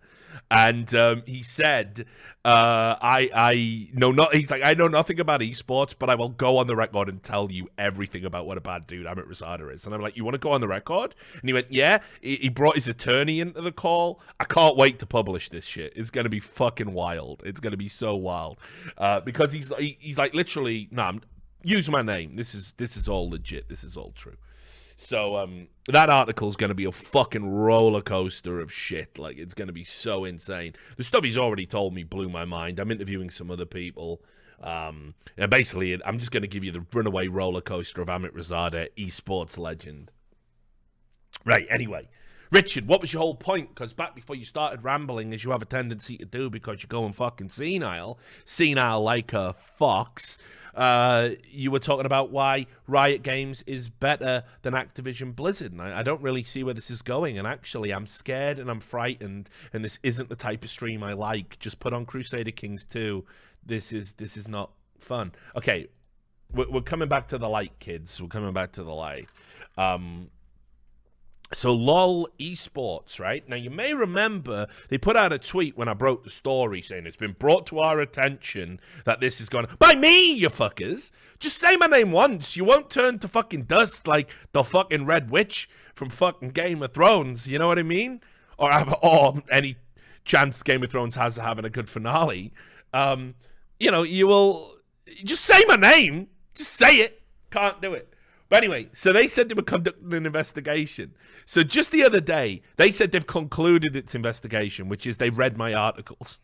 and he said, "I know not." He's like, "I know nothing about esports, but I will go on the record and tell you everything about what a bad dude Amit Rosada is." And I'm like, "You want to go on the record?" And he went, "Yeah." He brought his attorney into the call. I can't wait to publish this shit. It's gonna be fucking wild. It's gonna be so wild, because he's like literally, nah, use my name. This is all legit. This is all true. So that article is going to be a fucking roller coaster of shit. Like, it's going to be so insane. The stuff he's already told me blew my mind. I'm interviewing some other people. And basically, I'm just going to give you the runaway roller coaster of Amit Rosada, esports legend. Right, anyway. Richard, what was your whole point? Because back before you started rambling, as you have a tendency to do because you're going fucking senile like a fox, you were talking about why Riot Games is better than Activision Blizzard. And I don't really see where this is going. And actually, I'm scared and I'm frightened. And this isn't the type of stream I like. Just put on Crusader Kings 2. This is not fun. Okay, we're coming back to the light, kids. We're coming back to the light. So LOL Esports, right? Now, you may remember they put out a tweet when I broke the story saying it's been brought to our attention that this is going by me, you fuckers. Just say my name once. You won't turn to fucking dust like the fucking Red Witch from fucking Game of Thrones. You know what I mean? Or any chance Game of Thrones has of having a good finale. You will just say my name. Just say it. Can't do it. But anyway, so they said they were conducting an investigation. So just the other day, they said they've concluded its investigation, which is they read my articles.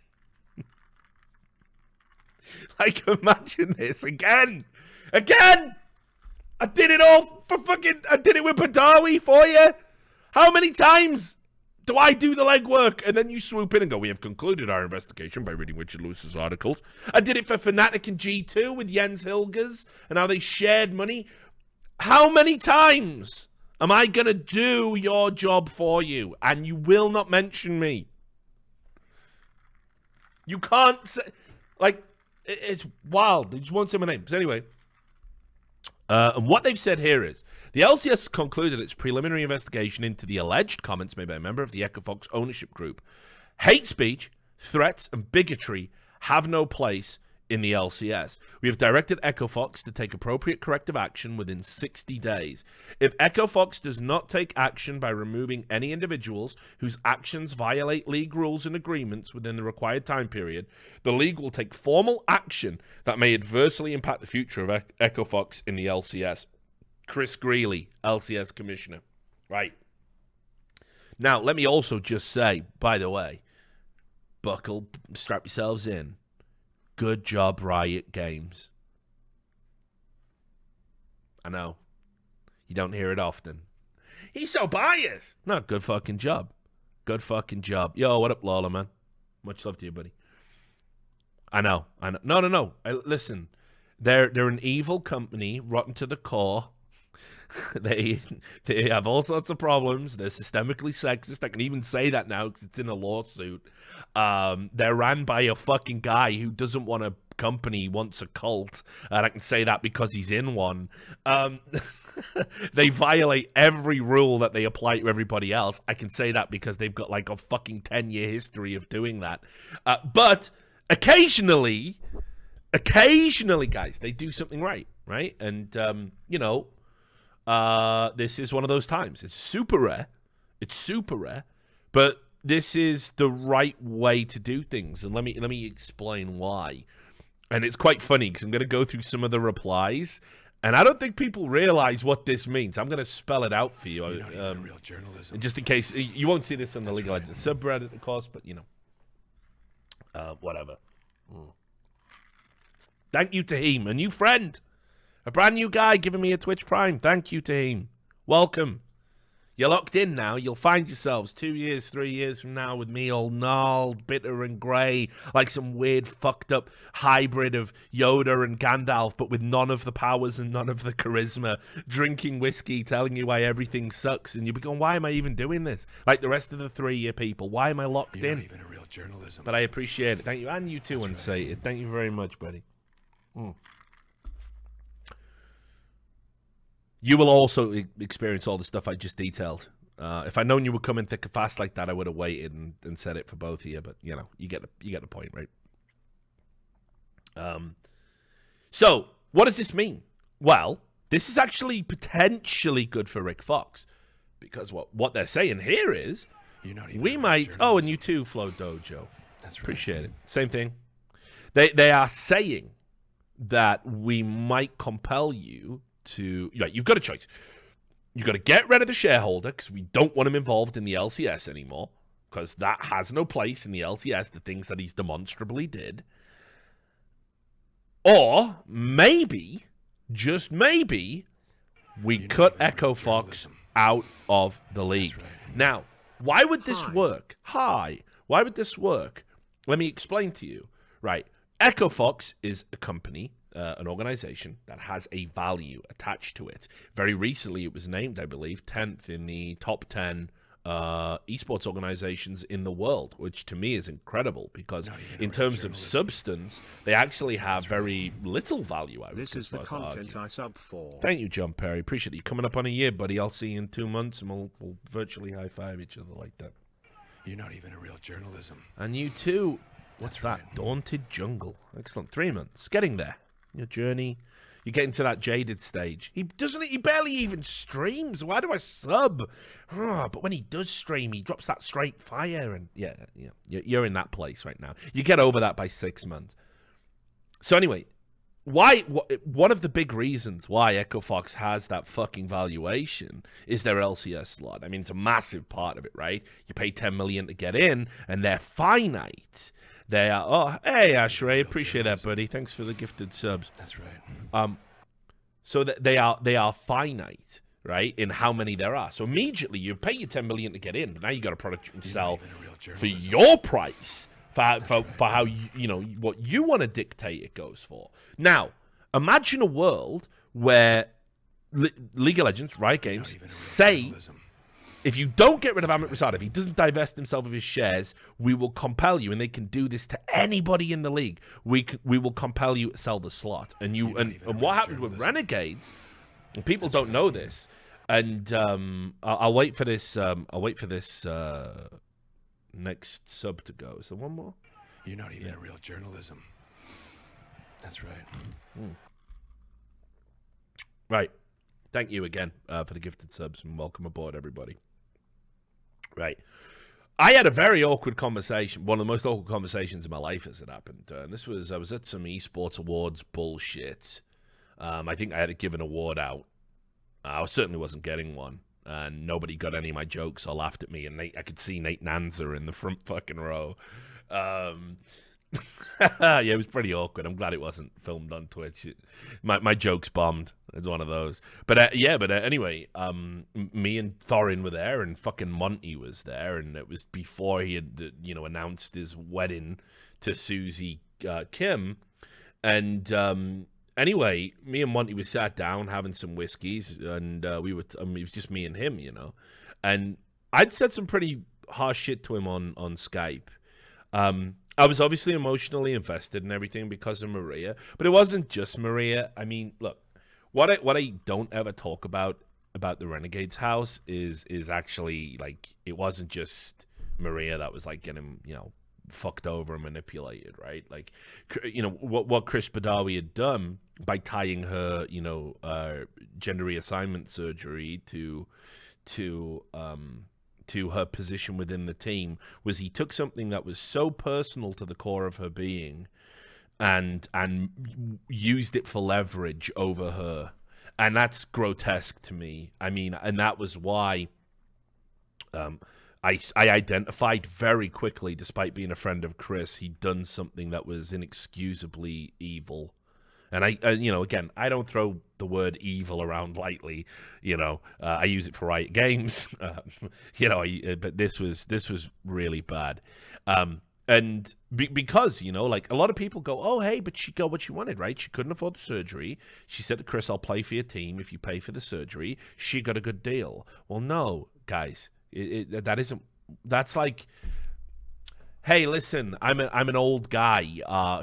Like, imagine this again. I did it all I did it with Badawi for you. How many times do I do the legwork? And then you swoop in and go, we have concluded our investigation by reading Richard Lewis's articles. I did it for Fnatic and G2 with Jens Hilgers and how they shared money. How many times am I going to do your job for you and you will not mention me? You can't say, like, it's wild. They just won't say my name. So anyway, and what they've said here is, the LCS concluded its preliminary investigation into the alleged comments made by a member of the Echo Fox ownership group. Hate speech, threats, and bigotry have no place in the LCS. We have directed Echo Fox to take appropriate corrective action within 60 days. If Echo Fox does not take action by removing any individuals whose actions violate league rules and agreements within the required time period, the league will take formal action that may adversely impact the future of Echo Fox in the LCS. Chris Greeley, LCS Commissioner. Right. Now, let me also just say, by the way, strap yourselves in. Good job, Riot Games. I know. You don't hear it often. He's so biased. No, good fucking job. Good fucking job. Yo, what up, Lawler, man? Much love to you, buddy. I know. No. Listen, they're an evil company, rotten to the core. They have all sorts of problems. They're systemically sexist. I can even say that now because it's in a lawsuit. They're ran by a fucking guy who doesn't want a company, he wants a cult. And I can say that because he's in one. They violate every rule that they apply to everybody else. I can say that because they've got like a fucking 10-year history of doing that. But occasionally, guys, they do something right? And, this is one of those times. It's super rare. But this is the right way to do things. And let me explain why. And it's quite funny because I'm going to go through some of the replies. And I don't think people realize what this means. I'm going to spell it out for you. Real journalism. Just in case. You won't see this on the League of Legends subreddit, of course, but, whatever. Thank you, Tahim, a new friend. A brand new guy giving me a Twitch Prime. Thank you, Tahim. Welcome. You're locked in now. You'll find yourselves 2 years, 3 years from now with me all gnarled, bitter and grey, like some weird fucked up hybrid of Yoda and Gandalf, but with none of the powers and none of the charisma, drinking whiskey, telling you why everything sucks, and you'll be going, why am I even doing this? Like the rest of the 3-year people, why am I locked You're in? not even a real journalism. But I appreciate it. Thank you. And you too, That's Unsated. Right. Thank you very much, buddy. You will also experience all the stuff I just detailed. If I'd known you would come in thick and fast like that, I would have waited and said it for both of you. But you know, you get the point, right? So what does this mean? Well, this is actually potentially good for Rick Fox, because what they're saying here is we might. Oh, and you too, Flo Dojo. That's right. Appreciate it. Same thing. They are saying that we might compel you to. Yeah, you've got a choice. You've got to get rid of the shareholder because we don't want him involved in the LCS anymore, because that has no place in the LCS, the things that he's demonstrably did. Or maybe, just maybe, we cut Echo Fox out of the league. Right. Now, why would this work? Why would this work? Let me explain to you. Right. Echo Fox is a company, an organization that has a value attached to it. Very recently, it was named, I believe, 10th in the top 10 esports organizations in the world, which to me is incredible, because in terms of substance, they actually have very little value. This is the content I sub for. Thank you, John Perry. Appreciate it. You're coming up on a year, buddy. I'll see you in 2 months, and we'll virtually high-five each other like that. You're not even a real journalism. And you too. What's that? Right. Daunted Jungle. Excellent. 3 months. Getting there. Your journey. You're getting to that jaded stage. He barely even streams. Why do I sub? But when he does stream, he drops that straight fire. And yeah. You're in that place right now. You get over that by 6 months. So anyway, one of the big reasons why Echo Fox has that fucking valuation is their LCS slot. I mean, it's a massive part of it, right? You pay 10 million to get in, and they're finite. They are. Oh, hey, Ashray, appreciate that, buddy. Thanks for the gifted subs. That's right. So that they are finite, right, in how many there are. So immediately you pay your 10 million to get in, but now you got a product you can sell for your price, for how you know what you want to dictate it goes for. Now, imagine a world where League of Legends, Riot Games, say, if you don't get rid of Amit Rasad, if he doesn't divest himself of his shares, we will compel you, and they can do this to anybody in the league. We will compel you to sell the slot. And what happened with Renegades? And people don't know this. And I'll wait for this. I'll wait for this next sub to go. Is there one more? You're not even a real journalism. That's right. Right. Thank you again for the gifted subs, and welcome aboard, everybody. Right. I had a very awkward conversation, one of the most awkward conversations in my life as it happened. And this was, I was at some esports awards bullshit. I think I had to give an award out. I certainly wasn't getting one. And nobody got any of my jokes or laughed at me. And I could see Nate Nanzer in the front fucking row. Yeah, it was pretty awkward. I'm glad it wasn't filmed on Twitch. My jokes bombed. It's one of those. But anyway, me and Thorin were there, and fucking Monty was there, and it was before he had announced his wedding to Susie Kim. And anyway, me and Monty were sat down having some whiskeys, and it was just me and him, And I'd said some pretty harsh shit to him on Skype. I was obviously emotionally invested in everything because of Maria, but it wasn't just Maria. I mean, look, what I don't ever talk about the Renegades house is actually, like, it wasn't just Maria that was like getting fucked over and manipulated, right? Like, what Chris Badawi had done by tying her gender reassignment surgery to her position within the team was he took something that was so personal to the core of her being and used it for leverage over her. And that's grotesque to me. I mean, and that was why I identified very quickly, despite being a friend of Chris, he'd done something that was inexcusably evil. And again, I don't throw the word evil around lightly. I use it for Riot games. But this was really bad. And because, like a lot of people go, oh, hey, but she got what she wanted, right? She couldn't afford the surgery. She said to Chris, I'll play for your team if you pay for the surgery. She got a good deal. Well, no, guys, that's like, hey, listen, I'm an old guy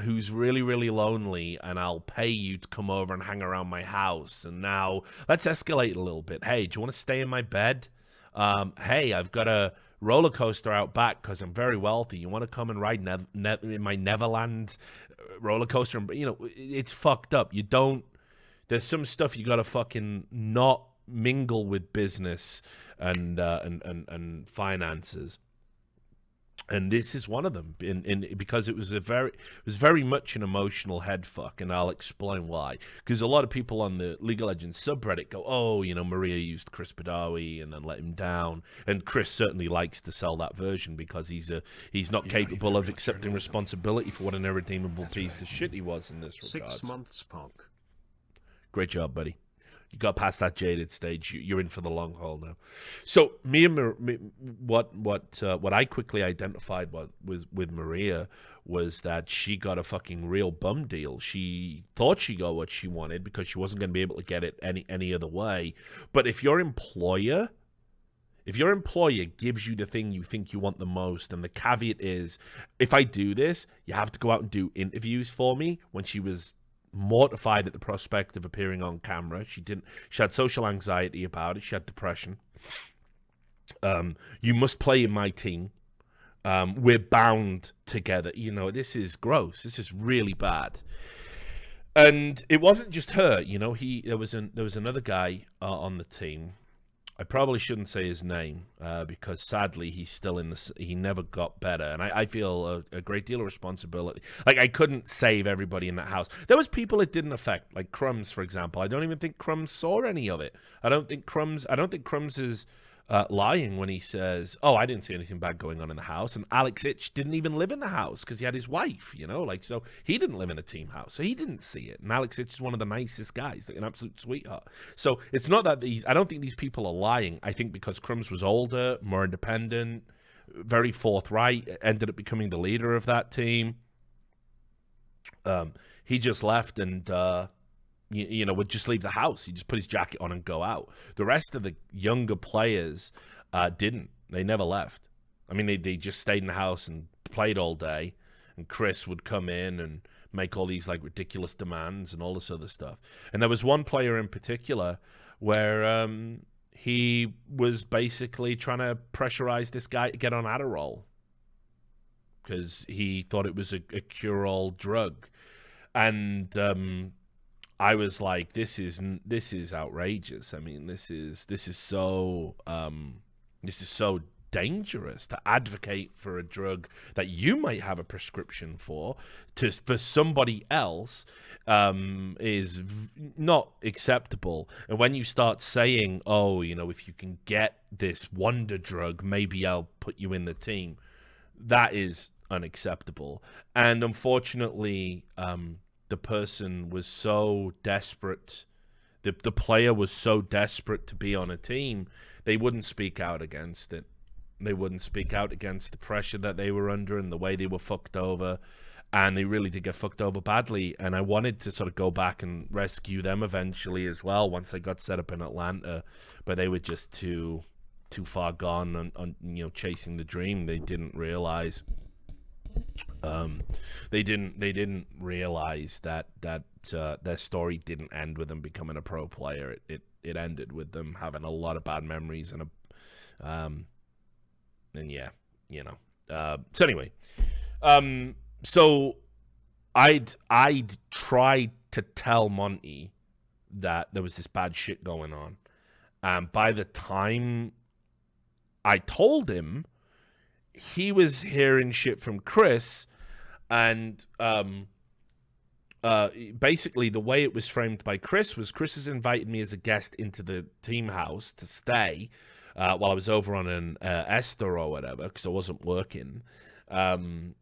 who's really, really lonely, and I'll pay you to come over and hang around my house. And now let's escalate a little bit. Hey, do you want to stay in my bed? Hey, I've got a roller coaster out back because I'm very wealthy. You want to come and ride in my Neverland roller coaster? And it's fucked up. There's some stuff you got to fucking not mingle with business and finances. And this is one of them, because it was very much an emotional head fuck, and I'll explain why. Because a lot of people on the League of Legends subreddit go, "Oh, Maria used Chris Badawi and then let him down," and Chris certainly likes to sell that version because he's not capable of accepting responsibility for what an irredeemable piece of shit he was in this regard. 6 months, Punk. Great job, buddy. You got past that jaded stage. You're in for the long haul now. So what I quickly identified with Maria was that she got a fucking real bum deal. She thought she got what she wanted because she wasn't going to be able to get it any other way. But if your employer gives you the thing you think you want the most, and the caveat is, if I do this, you have to go out and do interviews for me. When she was mortified at the prospect of appearing on camera. She had social anxiety about it. She had depression. You must play in my team. We're bound together. This is gross. This is really bad. And it wasn't just her. There was another guy on the team. I probably shouldn't say his name because sadly he's still he never got better, and I feel a great deal of responsibility. Like, I couldn't save everybody in that house. There was people it didn't affect, like Crumbs, for example. I don't even think Crumbs saw any of it. I don't think Crumbs is lying when he says, "Oh, I didn't see anything bad going on in the house." And Alex Ich didn't even live in the house because he had his wife, so he didn't live in a team house, so he didn't see it. And Alex Ich is one of the nicest guys, like an absolute sweetheart. So it's not that I don't think these people are lying. I think because Crumbs was older, more independent, very forthright, ended up becoming the leader of that team. He just left and would just leave the house. He'd just put his jacket on and go out. The rest of the younger players didn't. They never left. I mean, they just stayed in the house and played all day. And Chris would come in and make all these like ridiculous demands and all this other stuff. And there was one player in particular where he was basically trying to pressurize this guy to get on Adderall because he thought it was a cure-all drug. And I was like, this is outrageous. I mean, this is so dangerous to advocate for a drug that you might have a prescription for somebody else is not acceptable. And when you start saying, oh, if you can get this wonder drug, maybe I'll put you in the team, that is unacceptable. And unfortunately, the person was so desperate, the player was so desperate to be on a team, they wouldn't speak out against it. They wouldn't speak out against the pressure that they were under and the way they were fucked over. And they really did get fucked over badly. And I wanted to sort of go back and rescue them eventually as well once I got set up in Atlanta. But they were just too far gone on chasing the dream. They didn't realize... They didn't realize that their story didn't end with them becoming a pro player. It ended with them having a lot of bad memories so anyway, so I'd tried to tell Monty that there was this bad shit going on, and by the time I told him, he was hearing shit from Chris, and basically the way it was framed by Chris has invited me as a guest into the team house to stay while I was over on an Esther or whatever, because I wasn't working. And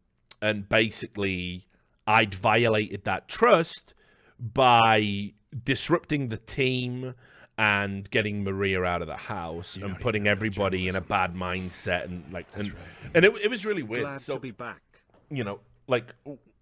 basically, I'd violated that trust by disrupting the team and getting Maria out of the house and putting everybody in a bad mindset and it was really weird. Glad to be back. You know, like,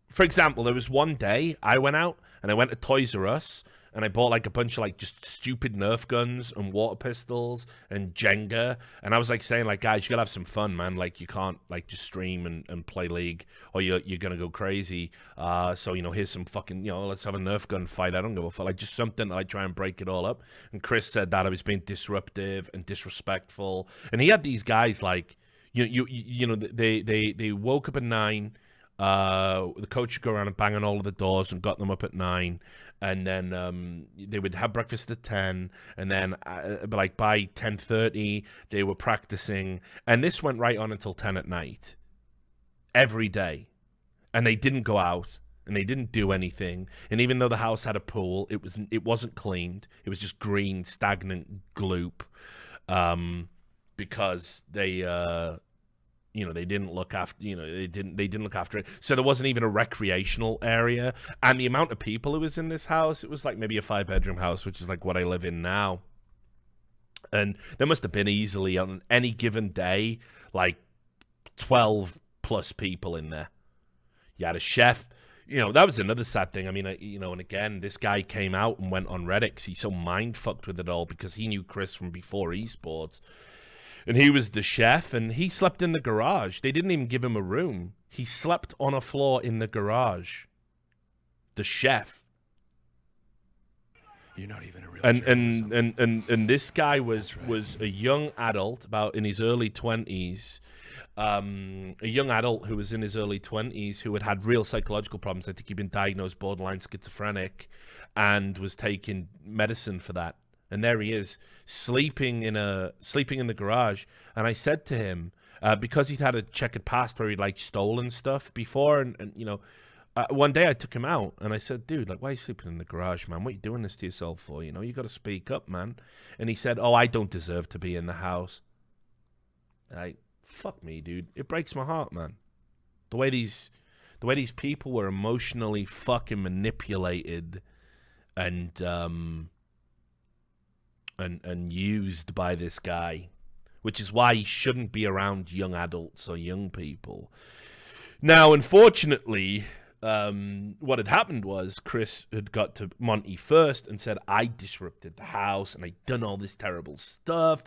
for example, there was one day I went out and I went to Toys R Us and I bought like a bunch of like just stupid Nerf guns and water pistols and Jenga. And I was like saying, like, guys, you gotta have some fun, man. Like, you can't like just stream and play League or you're gonna go crazy. So, you know, here's some fucking, you know, let's have a Nerf gun fight. I don't give a fuck. Like, just something that I try and break it all up. And Chris said that I was being disruptive and disrespectful. And he had these guys like, you know, they woke up at 9. The coach would go around and bang on all of the doors and got them up at 9. And then they would have breakfast at 10, and then like by 10:30 they were practicing, and this went right on until 10 at night, every day, and they didn't go out and they didn't do anything. And even though the house had a pool, it wasn't cleaned. It was just green, stagnant gloop, because they. You know, they didn't look after. You know, they didn't look after it. So there wasn't even a recreational area. And the amount of people who was in this house, it was like maybe a 5-bedroom house, which is like what I live in now. And there must have been easily on any given day like 12 plus people in there. You had a chef. You know, that was another sad thing. I mean, you know, and again, this guy came out and went on Reddit 'cause he's so mind fucked with it all because he knew Chris from before esports. And he was the chef, and he slept in the garage. They didn't even give him a room. He slept on a floor in the garage. The chef. You're not even a real journalism. And this guy was a young adult, about in his early 20s. A young adult who was in his early 20s who had real psychological problems. I think he'd been diagnosed borderline schizophrenic and was taking medicine for that. And there he is, sleeping in the garage. And I said to him, because he'd had a checkered past where he'd like stolen stuff before, and you know, one day I took him out and I said, dude, like, why are you sleeping in the garage, man? What are you doing this to yourself for? You know, you got to speak up, man. And he said, oh, I don't deserve to be in the house. Fuck me, dude. It breaks my heart, man. The way these people were emotionally fucking manipulated and used by this guy, which is why he shouldn't be around young adults or young people. Now, unfortunately, what had happened was Chris had got to Monty first and said, I disrupted the house and I'd done all this terrible stuff.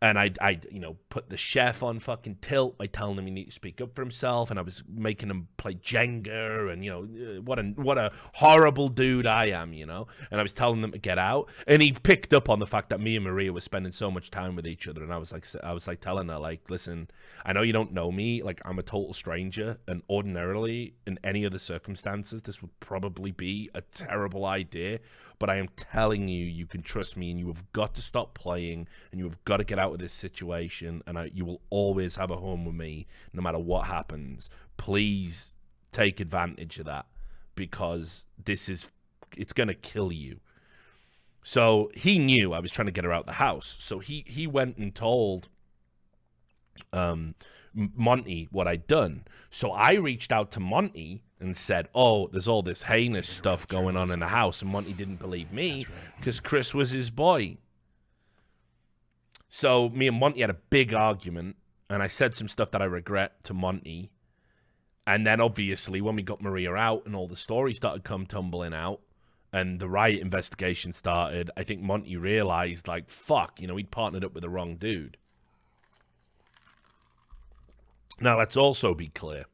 And I you know, put the chef on fucking tilt by telling him he needed to speak up for himself, and I was making him play Jenga, and you know, what a horrible dude I am, you know. And I was telling them to get out, and he picked up on the fact that me and Maria were spending so much time with each other, and I was like telling her, like, listen, I know you don't know me, like, I'm a total stranger, and ordinarily in any other circumstances this would probably be a terrible idea. But I am telling you, you can trust me, and you have got to stop playing, and you have got to get out of this situation, and you will always have a home with me, no matter what happens. Please take advantage of that, because it's going to kill you. So he knew I was trying to get her out of the house. So he went and told Monty what I'd done. So I reached out to Monty and said, oh, there's all this heinous stuff going on in the house. And Monty didn't believe me because Chris was his boy. So me and Monty had a big argument, and I said some stuff that I regret to Monty. And then obviously when we got Maria out and all the stories started come tumbling out and the Riot investigation started, I think Monty realized, like, fuck, you know, he'd partnered up with the wrong dude. Now, let's also be clear.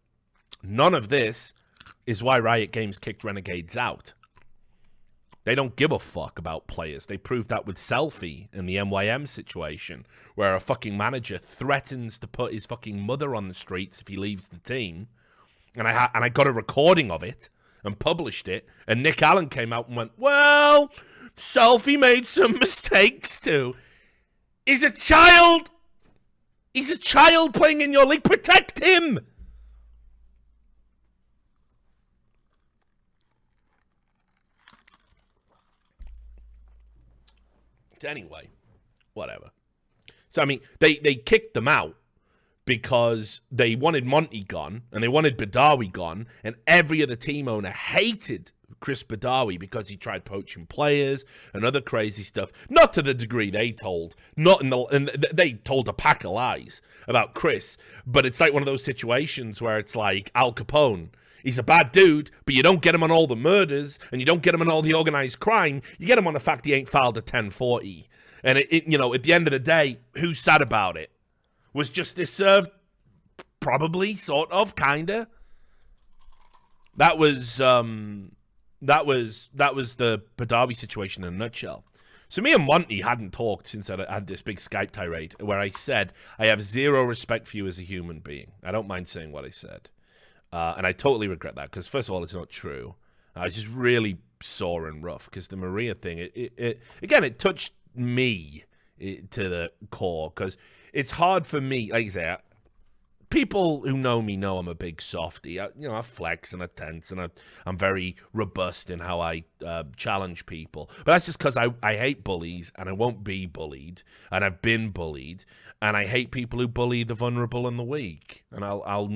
None of this is why Riot Games kicked Renegades out. They don't give a fuck about players. They proved that with Selfie in the MYM situation, where a fucking manager threatens to put his fucking mother on the streets if he leaves the team. And I got a recording of it and published it, and Nick Allen came out and went, well, Selfie made some mistakes too. He's a child! He's a child playing in your league. Protect him! Anyway, whatever. So, I mean, they kicked them out because they wanted Monty gone and they wanted Badawi gone, and every other team owner hated Chris Badawi because he tried poaching players and other crazy stuff. Not to the degree they told. They told a pack of lies about Chris. But it's like one of those situations where it's like Al Capone. He's a bad dude, but you don't get him on all the murders, and you don't get him on all the organized crime. You get him on the fact he ain't filed a 1040. And at the end of the day, who's sad about it? Was justice served? Probably, sort of, kinda. That was the Badawi situation in a nutshell. So me and Monty hadn't talked since I had this big Skype tirade where I said I have zero respect for you as a human being. I don't mind saying what I said, and I totally regret that because first of all, it's not true. I was just really sore and rough because the Maria thing. It touched me to the core because it's hard for me. Like I say, people who know me know I'm a big softy. I flex and I tense and I'm very robust in how I challenge people. But that's just because I hate bullies and I won't be bullied and I've been bullied and I hate people who bully the vulnerable and the weak. And I'll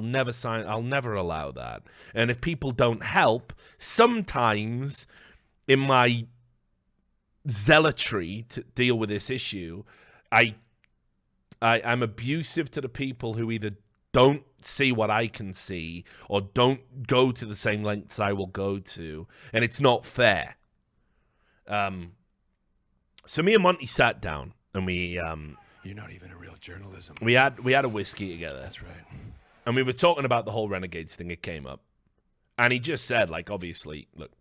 never allow that. And if people don't help, sometimes in my zealotry to deal with this issue, I'm abusive to the people who either don't see what I can see or don't go to the same lengths I will go to, and it's not fair. So me and Monty sat down and we You're not even a real journalism. we had a whiskey together. That's right. And we were talking about the whole Renegades thing. It came up, and he just said, like, obviously, look,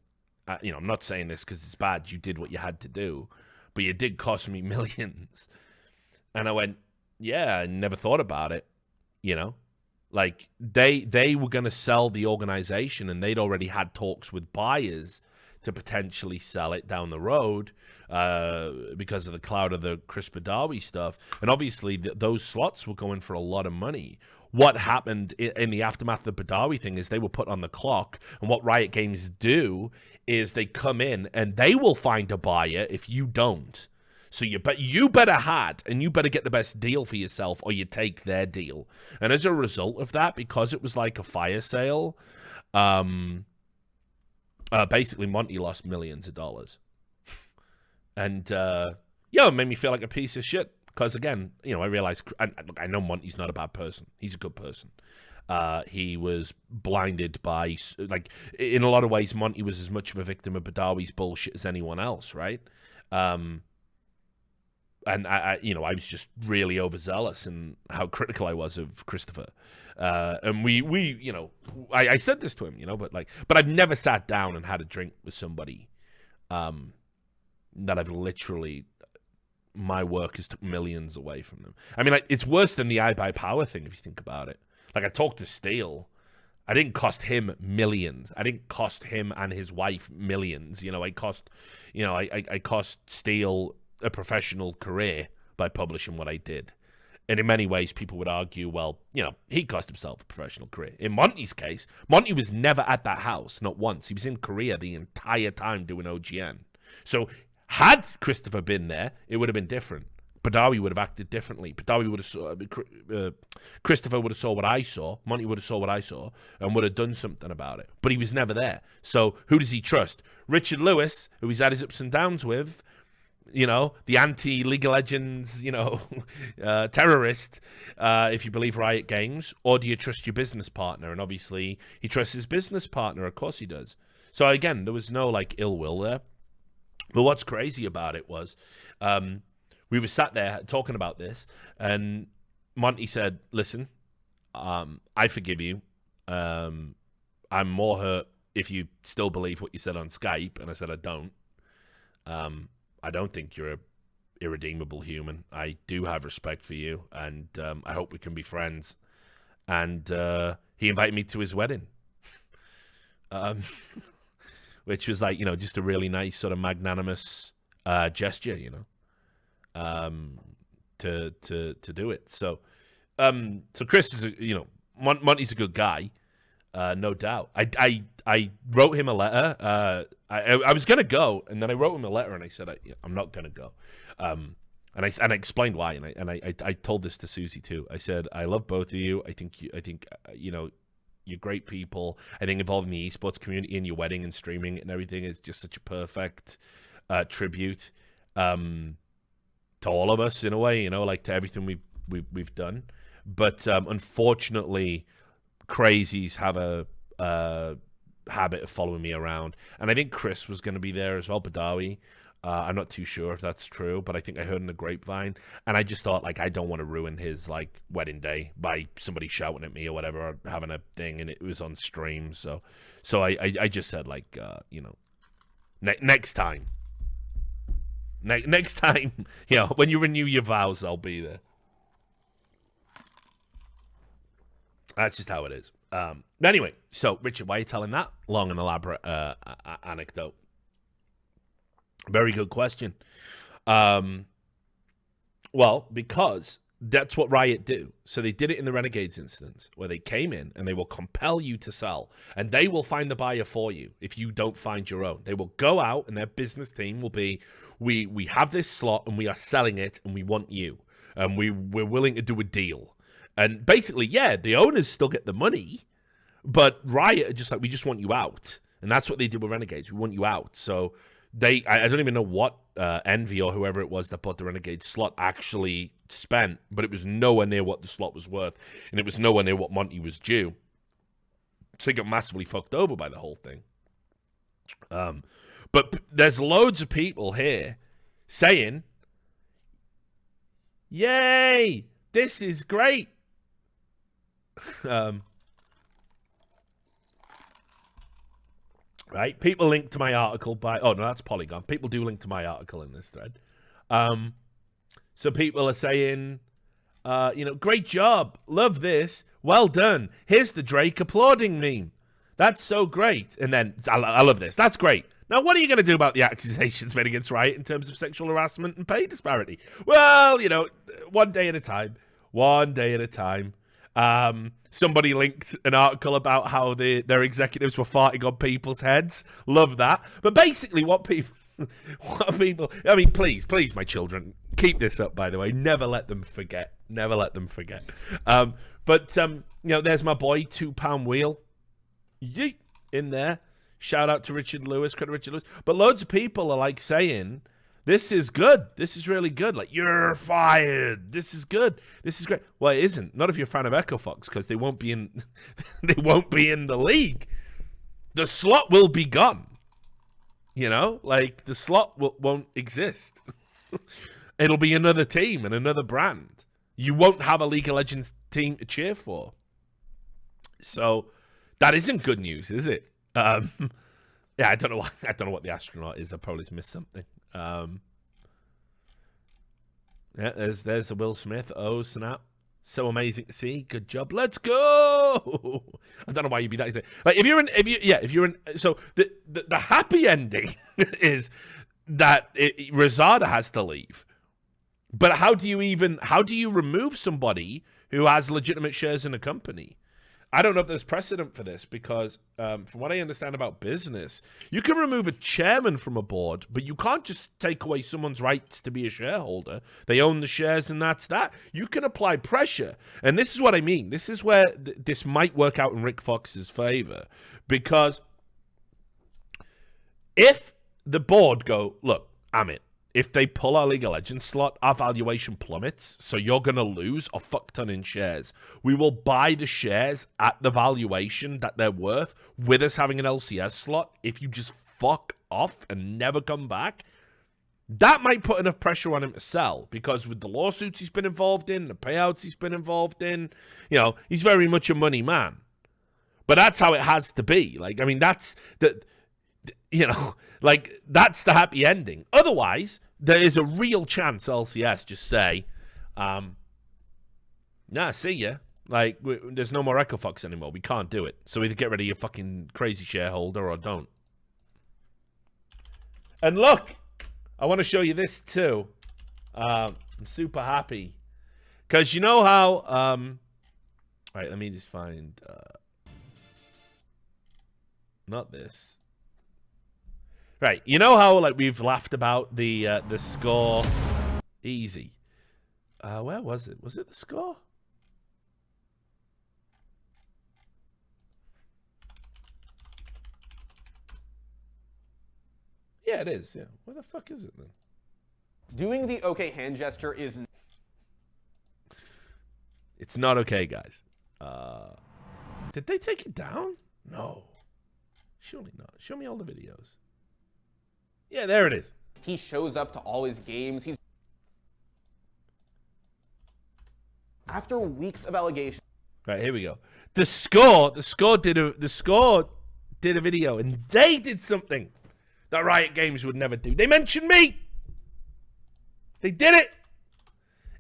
I'm not saying this because it's bad. You did what you had to do, but you did cost me millions. And I went, yeah, I never thought about it, Like, they were going to sell the organization, and they'd already had talks with buyers to potentially sell it down the road because of the cloud of the Chris Badawi stuff. And obviously, those slots were going for a lot of money. What happened in the aftermath of the Badawi thing is they were put on the clock, and what Riot Games do is they come in, and they will find a buyer if you don't. So you better get the best deal for yourself or you take their deal. And as a result of that, because it was like a fire sale, basically Monty lost millions of dollars. And, it made me feel like a piece of shit. Because, again, I realized, I know Monty's not a bad person. He's a good person. He was blinded by, like, in a lot of ways, Monty was as much of a victim of Badawi's bullshit as anyone else, right? And I was just really overzealous in how critical I was of Christopher. And I said this to him, but I've never sat down and had a drink with somebody that I've literally, my work has took millions away from them. I mean, it's worse than the I Buy Power thing if you think about it. Like, I talked to Steele. I didn't cost him millions. I didn't cost him and his wife millions. I cost Steele a professional career by publishing what I did. And in many ways, people would argue, well, he cost himself a professional career. In Monty's case, Monty was never at that house, not once. He was in Korea the entire time doing OGN. So had Christopher been there, it would have been different. Badawi would have acted differently. Badawi would have Christopher would have saw what I saw. Monty would have saw what I saw and would have done something about it. But he was never there. So who does he trust? Richard Lewis, who he's had his ups and downs with, the anti-League of Legends, terrorist, if you believe Riot Games, or do you trust your business partner? And obviously, he trusts his business partner. Of course he does. So again, there was no, ill will there. But what's crazy about it was, we were sat there talking about this, and Monty said, listen, I forgive you. I'm more hurt if you still believe what you said on Skype. And I said, I don't. I don't think you're a irredeemable human. I do have respect for you, and I hope we can be friends. And he invited me to his wedding, which was just a really nice sort of magnanimous gesture, to do it. So Chris is Monty's a good guy, no doubt. I wrote him a letter. I was gonna go, and then I wrote him a letter, and I said I'm not gonna go. And I explained why, and I told this to Susie too. I said I love both of you. I think you're great people. I think involving the esports community in your wedding and streaming and everything is just such a perfect tribute to all of us in a way, like to everything we've done. But unfortunately, crazies have a habit of following me around, and I think Chris was going to be there as well, Badawi. I'm not too sure if that's true, but I think I heard in the grapevine, and I just thought, like, I don't want to ruin his, like, wedding day by somebody shouting at me or whatever, or having a thing, and it was on stream, so I just said, like, next time. Next time, when you renew your vows, I'll be there. That's just how it is. Anyway, so, Richard, why are you telling that long and elaborate anecdote? Very good question. Well, because that's what Riot do. So they did it in the Renegades instance, where they came in and they will compel you to sell, and they will find the buyer for you if you don't find your own. They will go out, and their business team will be, we have this slot, and we are selling it, and we want you, and we're willing to do a deal. And basically, yeah, the owners still get the money, but Riot are just like, we just want you out. And that's what they did with Renegades. We want you out. So I don't even know what Envy or whoever it was that bought the Renegade slot actually spent, but it was nowhere near what the slot was worth, and it was nowhere near what Monty was due. So they got massively fucked over by the whole thing. But there's loads of people here saying, yay, this is great. Right? People link to my article by... Oh, no, that's Polygon. People do link to my article in this thread. So people are saying, great job. Love this. Well done. Here's the Drake applauding meme. That's so great. And then, I love this. That's great. Now, what are you going to do about the accusations made against Riot in terms of sexual harassment and pay disparity? Well, one day at a time. One day at a time. Somebody linked an article about how their executives were farting on people's heads. Love that. But basically what people, I mean, please, my children, keep this up, by the way. Never let them forget. Never let them forget. But there's my boy, £2 Wheel. Yeet, in there. Shout out to Richard Lewis, credit Richard Lewis. But loads of people are like saying, this is good. This is really good. Like, you're fired. This is good. This is great. Well, it isn't. Not if you're a fan of Echo Fox, because they won't be in. They won't be in the league. The slot will be gone. Like the slot won't exist. It'll be another team and another brand. You won't have a League of Legends team to cheer for. So that isn't good news, is it? Yeah, I don't know. I don't know what the astronaut is. I probably just missed something. Yeah, there's the Will Smith. Oh, snap. So amazing to see. Good job. Let's go. I don't know why you'd be that excited. Like, if you're in, so the happy ending is that Rosada has to leave. But how do you remove somebody who has legitimate shares in a company? I don't know if there's precedent for this because from what I understand about business, you can remove a chairman from a board, but you can't just take away someone's rights to be a shareholder. They own the shares and that's that. You can apply pressure. And this is what I mean. This is where this might work out in Rick Fox's favor, because if the board go, look, Amit, if they pull our League of Legends slot, our valuation plummets, so you're going to lose a fuck ton in shares. We will buy the shares at the valuation that they're worth with us having an LCS slot if you just fuck off and never come back. That might put enough pressure on him to sell, because with the lawsuits he's been involved in, the payouts he's been involved in, he's very much a money man. But that's how it has to be. Like, I mean, that's the... that's the happy ending. Otherwise, there is a real chance LCS just say, nah, see ya. Like, there's no more Echo Fox anymore. We can't do it. So either get rid of your fucking crazy shareholder or don't. And look, I want to show you this too. I'm super happy. Because you know how... All right, let me just find... not this. Right, you know how like we've laughed about the score easy. Where was it? Was it the score? Yeah, it is. Yeah. Where the fuck is it then? Doing the okay hand gesture is... It's not okay, guys. Did they take it down? No. Surely not. Show me all the videos. Yeah, there it is. He shows up to all his games. He's... After weeks of allegations... Right, here we go. The score did a video, and they did something that Riot Games would never do. They mentioned me. They did it.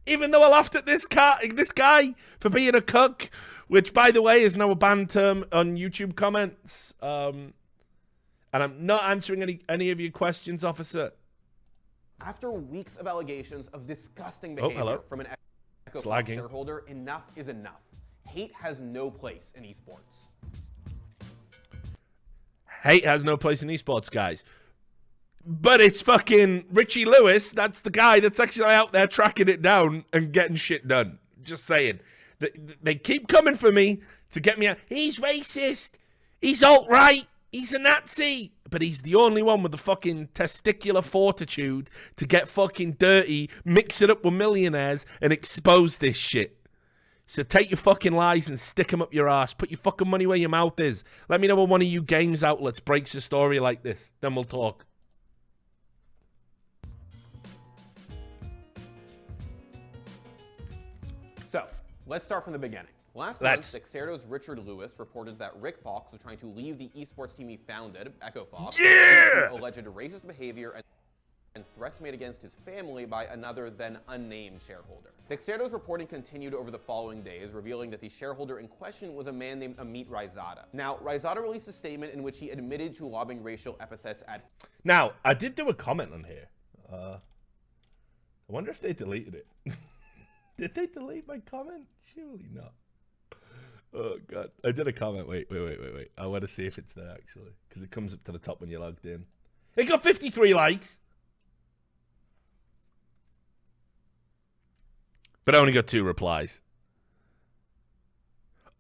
Even though I laughed at this guy for being a cuck, which, by the way, is now a banned term on YouTube comments. And I'm not answering any of your questions, officer. After weeks of allegations of disgusting behavior from an EchoFox shareholder, enough is enough. Hate has no place in esports. Hate has no place in esports, guys. But it's fucking Richie Lewis. That's the guy that's actually out there tracking it down and getting shit done. Just saying. They keep coming for me to get me out. He's racist. He's alt-right. He's a Nazi. But he's the only one with the fucking testicular fortitude to get fucking dirty, mix it up with millionaires, and expose this shit. So take your fucking lies and stick them up your ass. Put your fucking money where your mouth is. Let me know when one of you games outlets breaks a story like this. Then we'll talk. So, let's start from the beginning. Last month, Dexerto's Richard Lewis reported that Rick Fox was trying to leave the esports team he founded, EchoFox, due to alleged racist behavior and threats made against his family by another then unnamed shareholder. Dexerto's reporting continued over the following days, revealing that the shareholder in question was a man named Amit Raizada. Now, Raizada released a statement in which he admitted to lobbing racial epithets at... Now, I did do a comment on here. I wonder if they deleted it. Did they delete my comment? Surely not. Oh, God. I did a comment. Wait. I want to see if it's there, actually. Because it comes up to the top when you're logged in. It got 53 likes. But I only got 2 replies.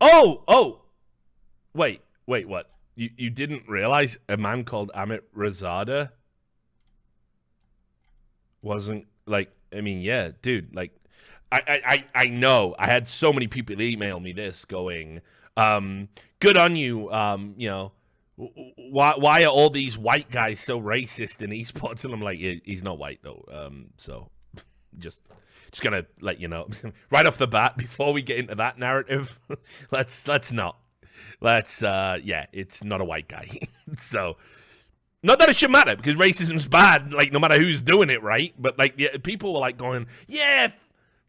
Oh! Wait, what? You didn't realize a man called Amit Raizada wasn't, like, I mean, yeah, dude, like, I know. I had so many people email me this going, good on you, you know, why are all these white guys so racist in esports? And I'm like, he's not white, though, so just gonna let you know right off the bat before we get into that narrative. let's not. Yeah, it's not a white guy. So, not that it should matter because racism's bad. Like no matter who's doing it, right? But like, yeah, people were like going, yeah,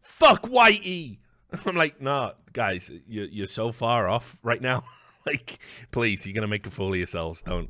fuck whitey. I'm like, no, guys, you're so far off right now. Like, please, you're gonna make a fool of yourselves. Don't.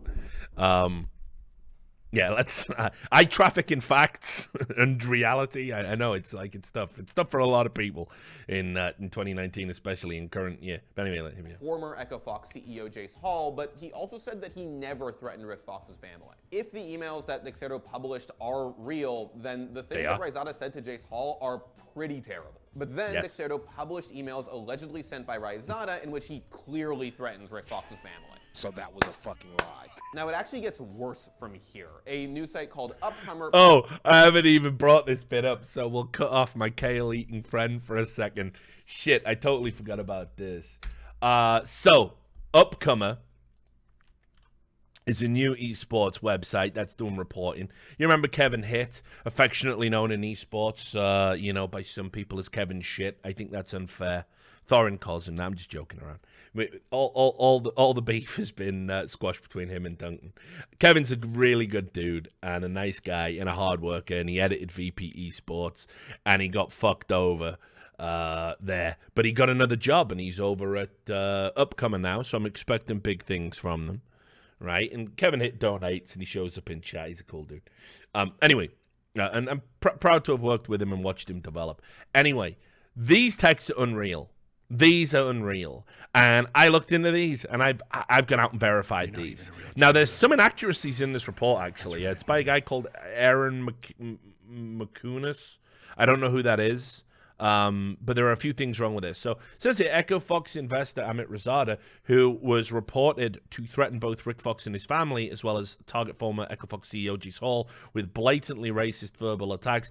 Yeah, let's. I traffic in facts and reality. I know it's like it's tough. It's tough for a lot of people in 2019, especially in current year. But anyway, let him hear. Former EchoFox CEO Jace Hall, but he also said that he never threatened Rick Fox's family. If the emails that Dexerto published are real, then the things that Raizada said to Jace Hall are pretty terrible. But then Dexerto published emails allegedly sent by Raizada in which he clearly threatens Rick Fox's family. So that was a fucking lie. Now, it actually gets worse from here. A news site called Upcomer... Oh, I haven't even brought this bit up, so we'll cut off my kale-eating friend for a second. Shit, I totally forgot about this. So, Upcomer is a new esports website that's doing reporting. You remember Kevin Hitt, affectionately known in esports, you know, by some people as Kevin Shit. I think that's unfair. Thorin calls him that. I'm just joking around. All the beef has been squashed between him and Duncan. Kevin's a really good dude and a nice guy and a hard worker, and he edited VP Esports, and he got fucked over there. But he got another job, and he's over at Upcomer now, so I'm expecting big things from them, right? And Kevin Hitt donates, and he shows up in chat. He's a cool dude. Anyway, and I'm proud to have worked with him and watched him develop. Anyway, these texts are unreal. These are unreal, and I looked into these, and I've gone out and verified these. Now, there's some inaccuracies in this report, actually. It's by a guy called Aaron McCunas. I don't know who that is. But there are a few things wrong with this. So it says here, Echo Fox investor Amit Razada, who was reported to threaten both Rick Fox and his family, as well as target former Echo Fox CEO Jace Hall with blatantly racist verbal attacks.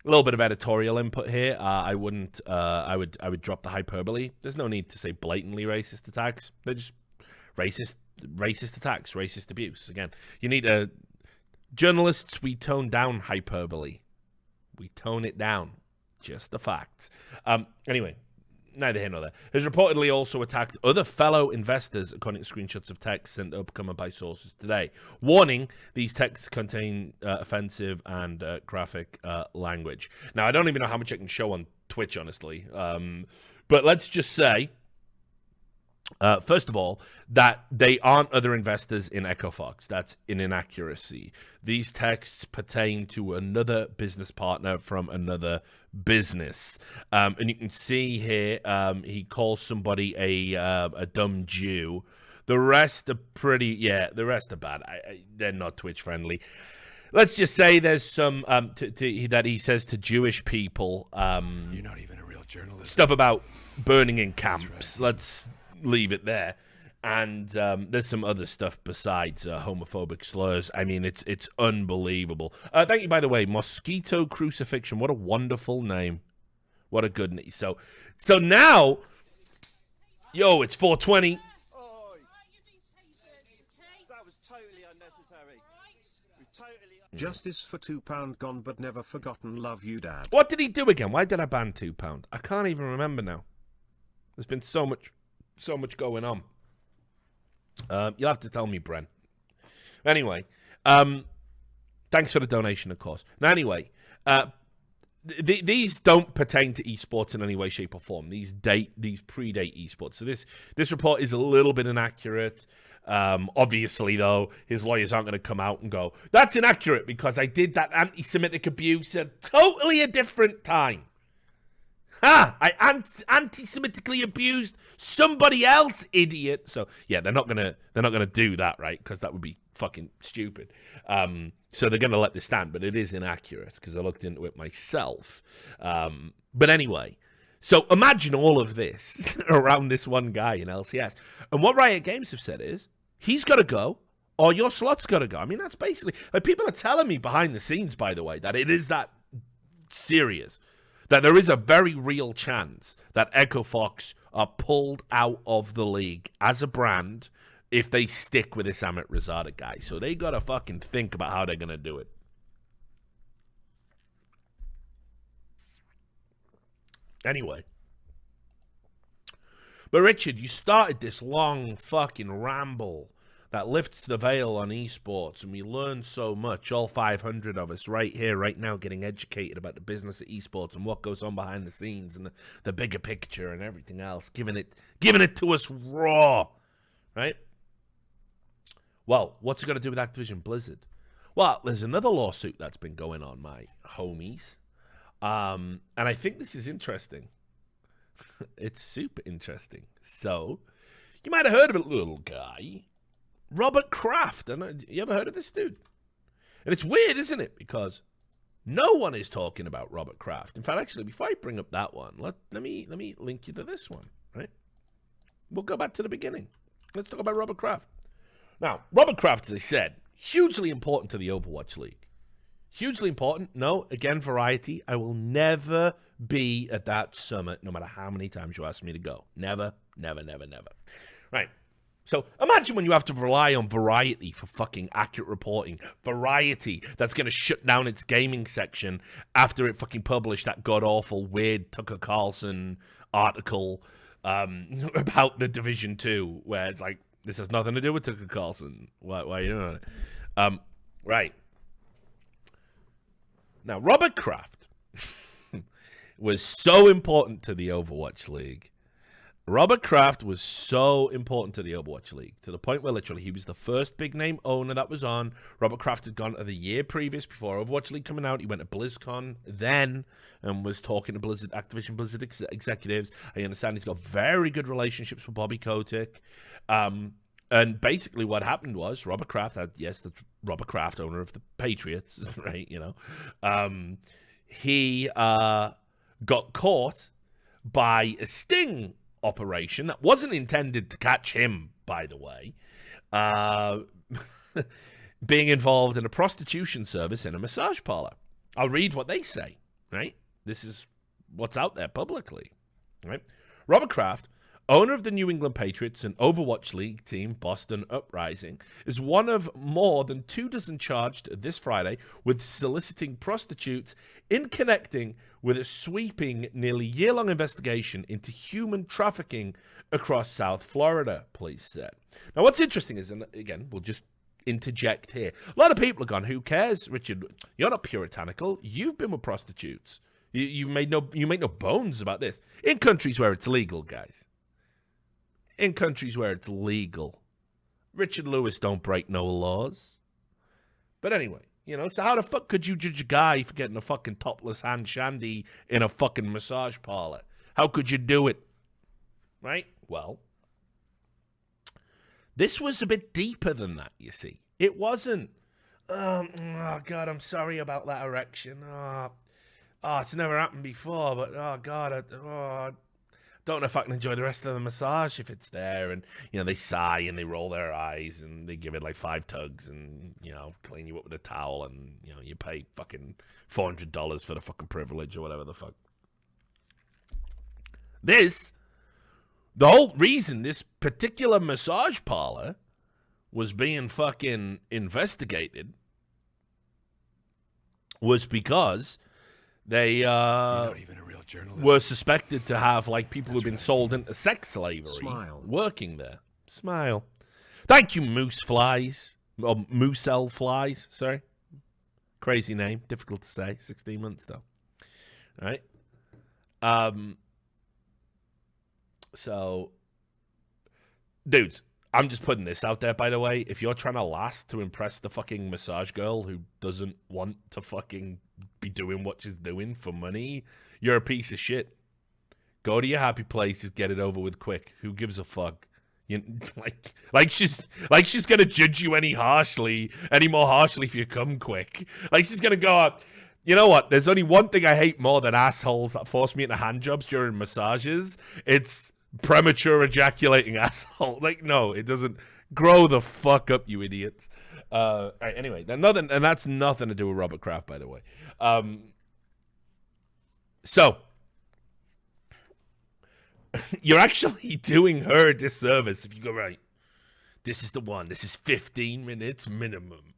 A little bit of editorial input here. I wouldn't. I would drop the hyperbole. There's no need to say blatantly racist attacks. They're just racist attacks, racist abuse. Again, you need journalists. We tone down hyperbole. We tone it down. Just the facts. Anyway, neither here nor there. Has reportedly also attacked other fellow investors, according to screenshots of text sent upcoming by sources today. Warning, these texts contain offensive and graphic language. Now, I don't even know how much I can show on Twitch, honestly. But let's just say, first of all, that they aren't other investors in Echo Fox. That's an inaccuracy. These texts pertain to another business partner from another business. And you can see here, he calls somebody a dumb Jew. The rest are the rest are bad. They're not Twitch friendly. Let's just say there's some that he says to Jewish people. You're not even a real journalist. Stuff about burning in camps. Let's leave it there. And there's some other stuff besides homophobic slurs. I mean, it's unbelievable. Thank you, by the way, Mosquito Crucifixion. What a wonderful name. What a good name. So now, yo, it's 420. That was totally unnecessary. Justice for £2 gone but never forgotten. Love you, Dad. What did he do again? Why did I ban £2? I can't even remember now. There's been so much going on. You'll have to tell me, Bren. Anyway, thanks for the donation, of course. Now, anyway, these don't pertain to esports in any way, shape, or form. These predate esports. So this report is a little bit inaccurate. Obviously, though, his lawyers aren't going to come out and go, that's inaccurate because I did that anti-Semitic abuse at totally a different time. I anti-Semitically abused somebody else, idiot. So yeah, they're not gonna do that, right? Because that would be fucking stupid. So they're gonna let this stand, but it is inaccurate because I looked into it myself. But anyway, so imagine all of this around this one guy in LCS, and what Riot Games have said is he's got to go, or your slot's got to go. I mean, that's basically like people are telling me behind the scenes, by the way, that it is that serious. That there is a very real chance that Echo Fox are pulled out of the league as a brand if they stick with this Amit Razada guy. So they got to fucking think about how they're going to do it. Anyway. But Richard, you started this long fucking ramble that lifts the veil on esports, and we learn so much, all 500 of us right here, right now, getting educated about the business of esports and what goes on behind the scenes and the bigger picture and everything else, giving it to us raw, right? Well, what's it got to do with Activision Blizzard? Well, there's another lawsuit that's been going on, my homies, and I think this is interesting. It's super interesting. So, you might have heard of a little guy, Robert Kraft. You ever heard of this dude? And it's weird, isn't it? Because no one is talking about Robert Kraft. In fact, actually, before I bring up that one, let me link you to this one, right? We'll go back to the beginning. Let's talk about Robert Kraft. Now, Robert Kraft, as I said, hugely important to the Overwatch League. Hugely important. No, again, variety. I will never be at that summit, no matter how many times you ask me to go. Never, never, never, never. Right. So imagine when you have to rely on Variety for fucking accurate reporting. Variety that's going to shut down its gaming section after it fucking published that god-awful, weird Tucker Carlson article about the Division 2, where it's like, this has nothing to do with Tucker Carlson. Why are you doing it? Right. Now, Robert Kraft was so important to the Overwatch League. Robert Kraft was so important to the Overwatch League, to the point where literally he was the first big-name owner that was on. Robert Kraft had gone to the year previous, before Overwatch League coming out. He went to BlizzCon then and was talking to Activision Blizzard executives. I understand he's got very good relationships with Bobby Kotick. And basically what happened was Robert Kraft had, yes, the Robert Kraft, owner of the Patriots, right, you know. He got caught by a sting operation that wasn't intended to catch him, by the way, being involved in a prostitution service in a massage parlor. I'll read what they say, right? This is what's out there publicly, right? Robert Kraft, owner of the New England Patriots and Overwatch League team Boston Uprising, is one of more than 24 charged this Friday with soliciting prostitutes in connecting with a sweeping, nearly year-long investigation into human trafficking across South Florida, police said. Now, what's interesting is, and again, we'll just interject here, a lot of people have gone, who cares, Richard? You're not puritanical. You've been with prostitutes. You make no bones about this. In countries where it's legal, guys. In countries where it's legal. Richard Lewis don't break no laws. But anyway, so how the fuck could you judge a guy for getting a fucking topless hand shandy in a fucking massage parlor? How could you do it? Right? Well, this was a bit deeper than that, you see. It wasn't, oh, God, I'm sorry about that erection. It's never happened before, but, oh, God, I don't know if I can enjoy the rest of the massage if it's there. And, they sigh and they roll their eyes and they give it like 5 tugs and, clean you up with a towel and, you pay fucking $400 for the fucking privilege or whatever the fuck. The whole reason this particular massage parlor was being fucking investigated was because they You're not even a real journalist. were suspected to have like people who've been sold into sex slavery working there. Smile. Thank you, moose flies. Or moosel flies, sorry. Crazy name, difficult to say. 16 months though. All right. So, dudes, I'm just putting this out there, by the way. If you're trying to last to impress the fucking massage girl who doesn't want to fucking be doing what she's doing for money, you're a piece of shit. Go to your happy places, get it over with quick. Who gives a fuck? Like she's gonna judge you any more harshly if you come quick. Like she's gonna go up. You know what? There's only one thing I hate more than assholes that force me into hand jobs during massages. It's premature ejaculating asshole. Like, no, it doesn't. Grow the fuck up, you idiots. All right, anyway, that's nothing to do with Robert Kraft, by the way. So, you're actually doing her a disservice if you go, right, this is the one. This is 15 minutes minimum.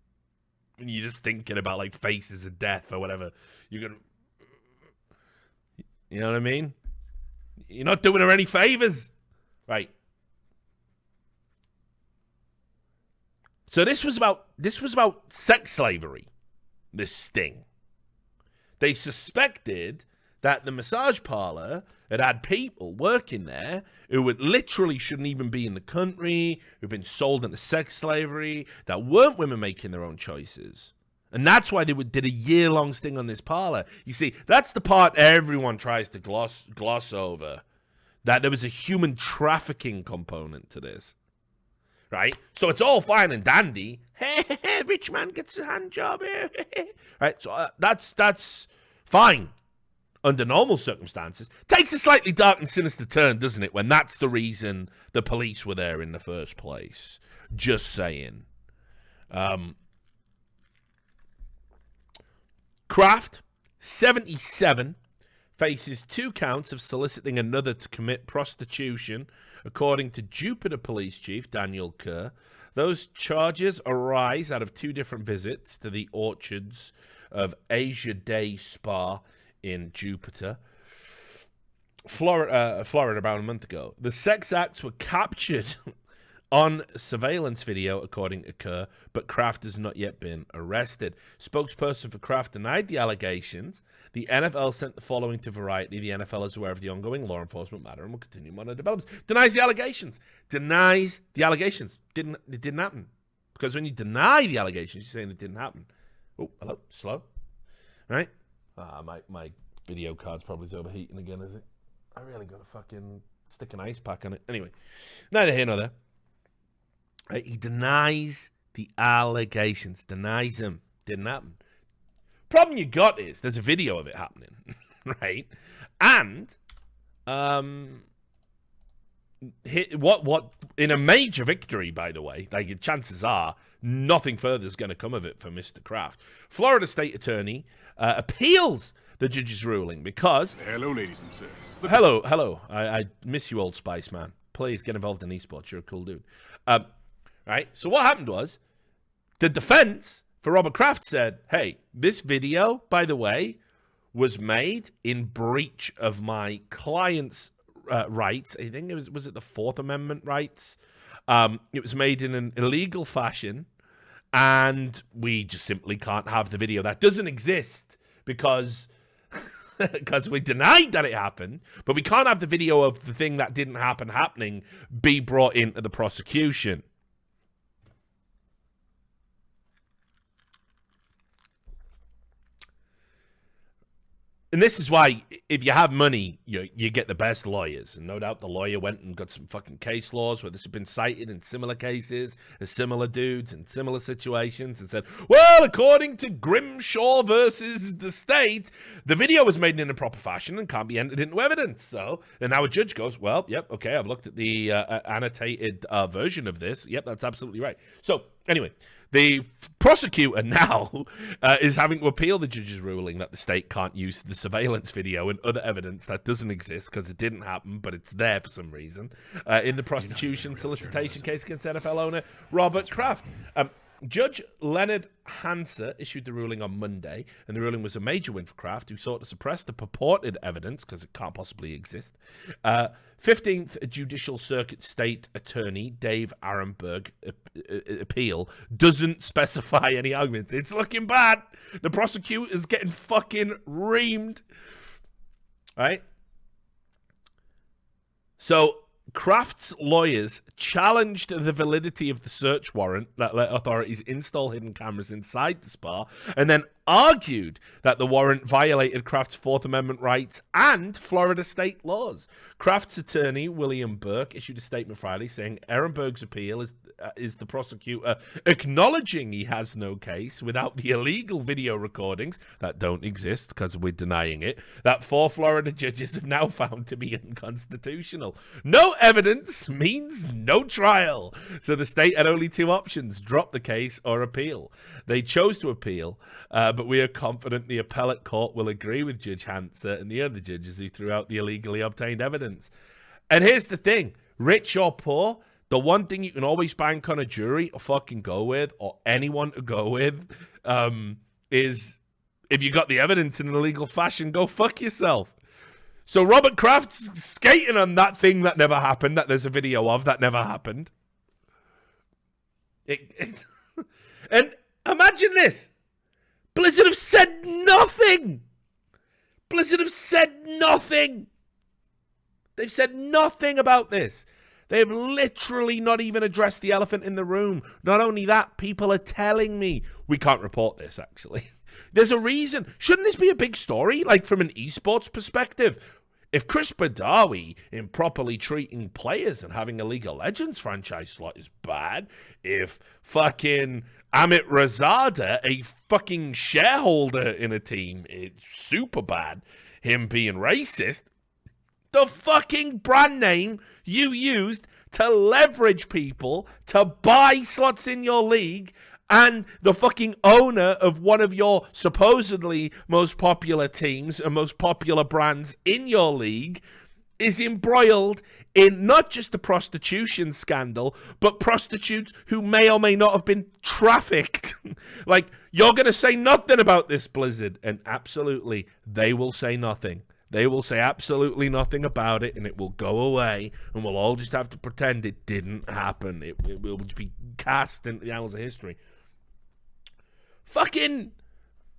And you're just thinking about, like, faces of death or whatever. You're going to... You know what I mean? You're not doing her any favors. Right. So this was about sex slavery, this sting. They suspected that the massage parlor had people working there who literally shouldn't even be in the country, who've been sold into sex slavery, that weren't women making their own choices. And that's why they did a year-long sting on this parlor. You see, that's the part everyone tries to gloss over, that there was a human trafficking component to this. Right? So it's all fine and dandy. Hey, rich man gets a hand job. Right? So that's fine under normal circumstances. Takes a slightly dark and sinister turn, doesn't it, when that's the reason the police were there in the first place. Just saying. Kraft, 77, faces 2 counts of soliciting another to commit prostitution, according to Jupiter Police Chief Daniel Kerr. Those charges arise out of 2 different visits to the orchards of Asia Day Spa in Jupiter, Florida, about a month ago. The sex acts were captured on surveillance video, according to Kerr, but Kraft has not yet been arrested. Spokesperson for Kraft denied the allegations. The NFL sent the following to Variety. The NFL is aware of the ongoing law enforcement matter and will continue to monitor developments. Denies the allegations. Denies the allegations. It didn't happen. Because when you deny the allegations, you're saying it didn't happen. Oh, hello. Slow. All right. My video card's probably overheating again, is it? I really got to fucking stick an ice pack on it. Anyway, neither here nor there. Right? He denies the allegations. Denies them. Didn't happen. Problem you got is there's a video of it happening, right? And what in a major victory, by the way, like chances are nothing further is going to come of it for Mr. Kraft. Florida State Attorney appeals the judge's ruling because Hello, ladies and sirs. hello. I miss you, Old Spice, man. Please get involved in esports. You're a cool dude. Right. So what happened was the defense for Robert Kraft said, "Hey, this video, by the way, was made in breach of my client's rights. I think it was it the Fourth Amendment rights? It was made in an illegal fashion, and we just simply can't have the video. That doesn't exist because we denied that it happened, but we can't have the video of the thing that didn't happen happening be brought into the prosecution." And this is why, if you have money, you get the best lawyers. And no doubt the lawyer went and got some fucking case laws where this has been cited in similar cases, as similar dudes in similar situations, and said, well, according to Grimshaw versus the state, the video was made in a proper fashion and can't be entered into evidence. So, and now a judge goes, well, yep, okay, I've looked at the annotated version of this. Yep, that's absolutely right. So, anyway, the prosecutor now is having to appeal the judge's ruling that the state can't use the surveillance video and other evidence that doesn't exist because it didn't happen, but it's there for some reason, in the prostitution solicitation case against NFL owner Robert Kraft. Judge Leonard Hanser issued the ruling on Monday, and the ruling was a major win for Kraft, who sought to suppress the purported evidence because it can't possibly exist. 15th Judicial Circuit State Attorney Dave Arenberg appeal doesn't specify any arguments. It's looking bad. The prosecutor's getting fucking reamed. All right? So Kraft's lawyers challenged the validity of the search warrant that let authorities install hidden cameras inside the spa, and then argued that the warrant violated Kraft's Fourth Amendment rights and Florida state laws. Kraft's attorney, William Burke, issued a statement Friday saying Ehrenberg's appeal is the prosecutor acknowledging he has no case without the illegal video recordings that don't exist because we're denying it, that 4 Florida judges have now found to be unconstitutional. No evidence means no trial. So the state had only 2 options: drop the case or appeal. They chose to appeal, but we are confident the appellate court will agree with Judge Hanser and the other judges who threw out the illegally obtained evidence. And here's the thing, rich or poor, the one thing you can always bank on a jury to fucking go with, or anyone to go with, is if you got the evidence in an illegal fashion, go fuck yourself. So Robert Kraft's skating on that thing that never happened, that there's a video of, that never happened. And imagine this. Blizzard have said nothing. Blizzard have said nothing. They've said nothing about this. They've literally not even addressed the elephant in the room. Not only that, people are telling me we can't report this, actually. There's a reason. Shouldn't this be a big story, like from an esports perspective? If Chris Badawi improperly treating players and having a League of Legends franchise slot is bad, if fucking Amit Razada, a fucking shareholder in a team, is super bad, him being racist, the fucking brand name you used to leverage people to buy slots in your league, and the fucking owner of one of your supposedly most popular teams and most popular brands in your league is embroiled in not just the prostitution scandal, but prostitutes who may or may not have been trafficked. Like, you're going to say nothing about this, Blizzard. And absolutely, they will say nothing. They will say absolutely nothing about it, and it will go away, and we'll all just have to pretend it didn't happen. It will just be cast into the annals of history. Fucking,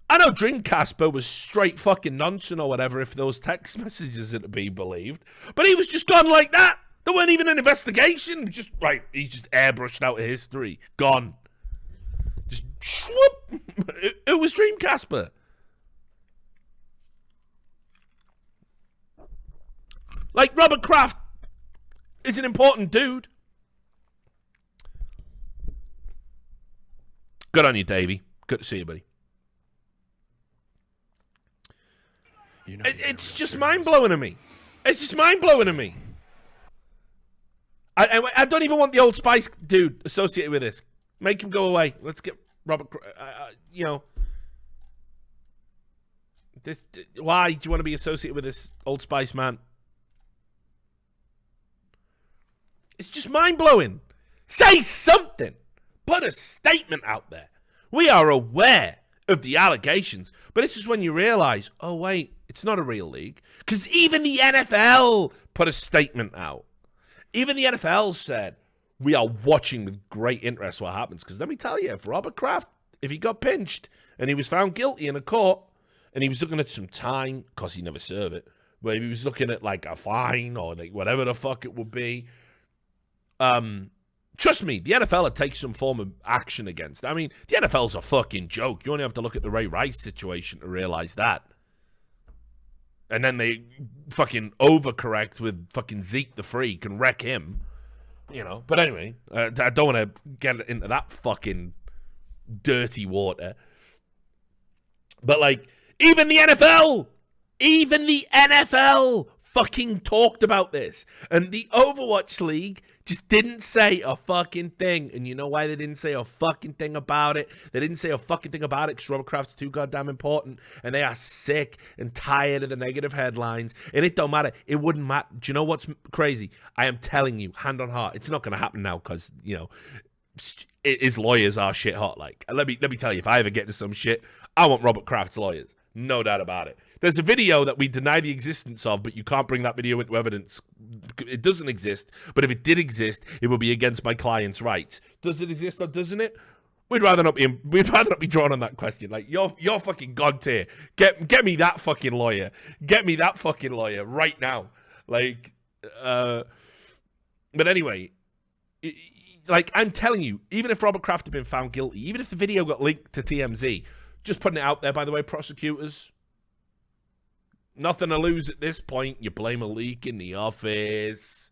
I know Dreamcasper was straight fucking nonsense or whatever if those text messages are to be believed, but he was just gone like that. There weren't even an investigation. Just right, he's just airbrushed out of history. Gone. Just swoop. It was Dreamcasper. Like, Robert Kraft is an important dude. Good on you, Davey. Good to see you, buddy. You know It's just mind-blowing to me. It's just mind-blowing to me. I don't even want the Old Spice dude associated with this. Make him go away. Let's get Robert, why do you want to be associated with this Old Spice man? It's just mind-blowing. Say something. Put a statement out there. We are aware of the allegations, but this is when you realize, oh, wait, it's not a real league. Because even the NFL put a statement out. Even the NFL said, we are watching with great interest what happens. Because let me tell you, if Robert Kraft, if he got pinched and he was found guilty in a court and he was looking at some time, because he never served it, but if he was looking at like a fine or like whatever the fuck it would be, trust me, the NFL would take some form of action against it. I mean, the NFL's a fucking joke. You only have to look at the Ray Rice situation to realize that. And then they fucking overcorrect with fucking Zeke the Freak and wreck him. You know, but anyway, I don't want to get into that fucking dirty water. But like, even the NFL fucking talked about this. And the Overwatch League just didn't say a fucking thing. And you know why they didn't say a fucking thing about it? They didn't say a fucking thing about it because Robert Kraft's too goddamn important. And they are sick and tired of the negative headlines. And it don't matter. It wouldn't matter. Do you know what's crazy? I am telling you, hand on heart, it's not going to happen now because, you know, his lawyers are shit hot. Like, let me tell you, if I ever get into some shit, I want Robert Kraft's lawyers. No doubt about it. There's a video that we deny the existence of, but you can't bring that video into evidence. It doesn't exist. But if it did exist, it would be against my client's rights. Does it exist or doesn't it? We'd rather not be drawn on that question. Like, you're fucking god tier. Get me that fucking lawyer. Get me that fucking lawyer right now. Like, but anyway, like I'm telling you, even if Robert Kraft had been found guilty, even if the video got linked to TMZ, just putting it out there, by the way, prosecutors. Nothing to lose at this point. You blame a leak in the office.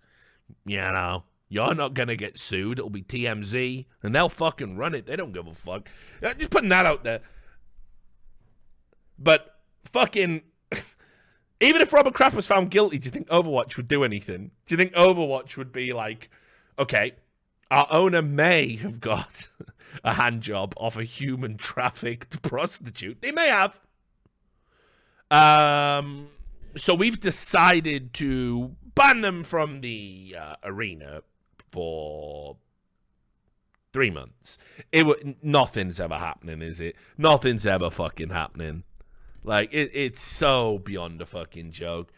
You know, you're not going to get sued. It'll be TMZ, and they'll fucking run it. They don't give a fuck. Just putting that out there. But fucking, even if Robert Kraft was found guilty, do you think Overwatch would do anything? Do you think Overwatch would be like, okay, our owner may have got a hand job off a human trafficked prostitute. They may have. So we've decided to ban them from the arena for 3 months. Nothing's ever happening, is it? Nothing's ever fucking happening. Like, it's so beyond a fucking joke.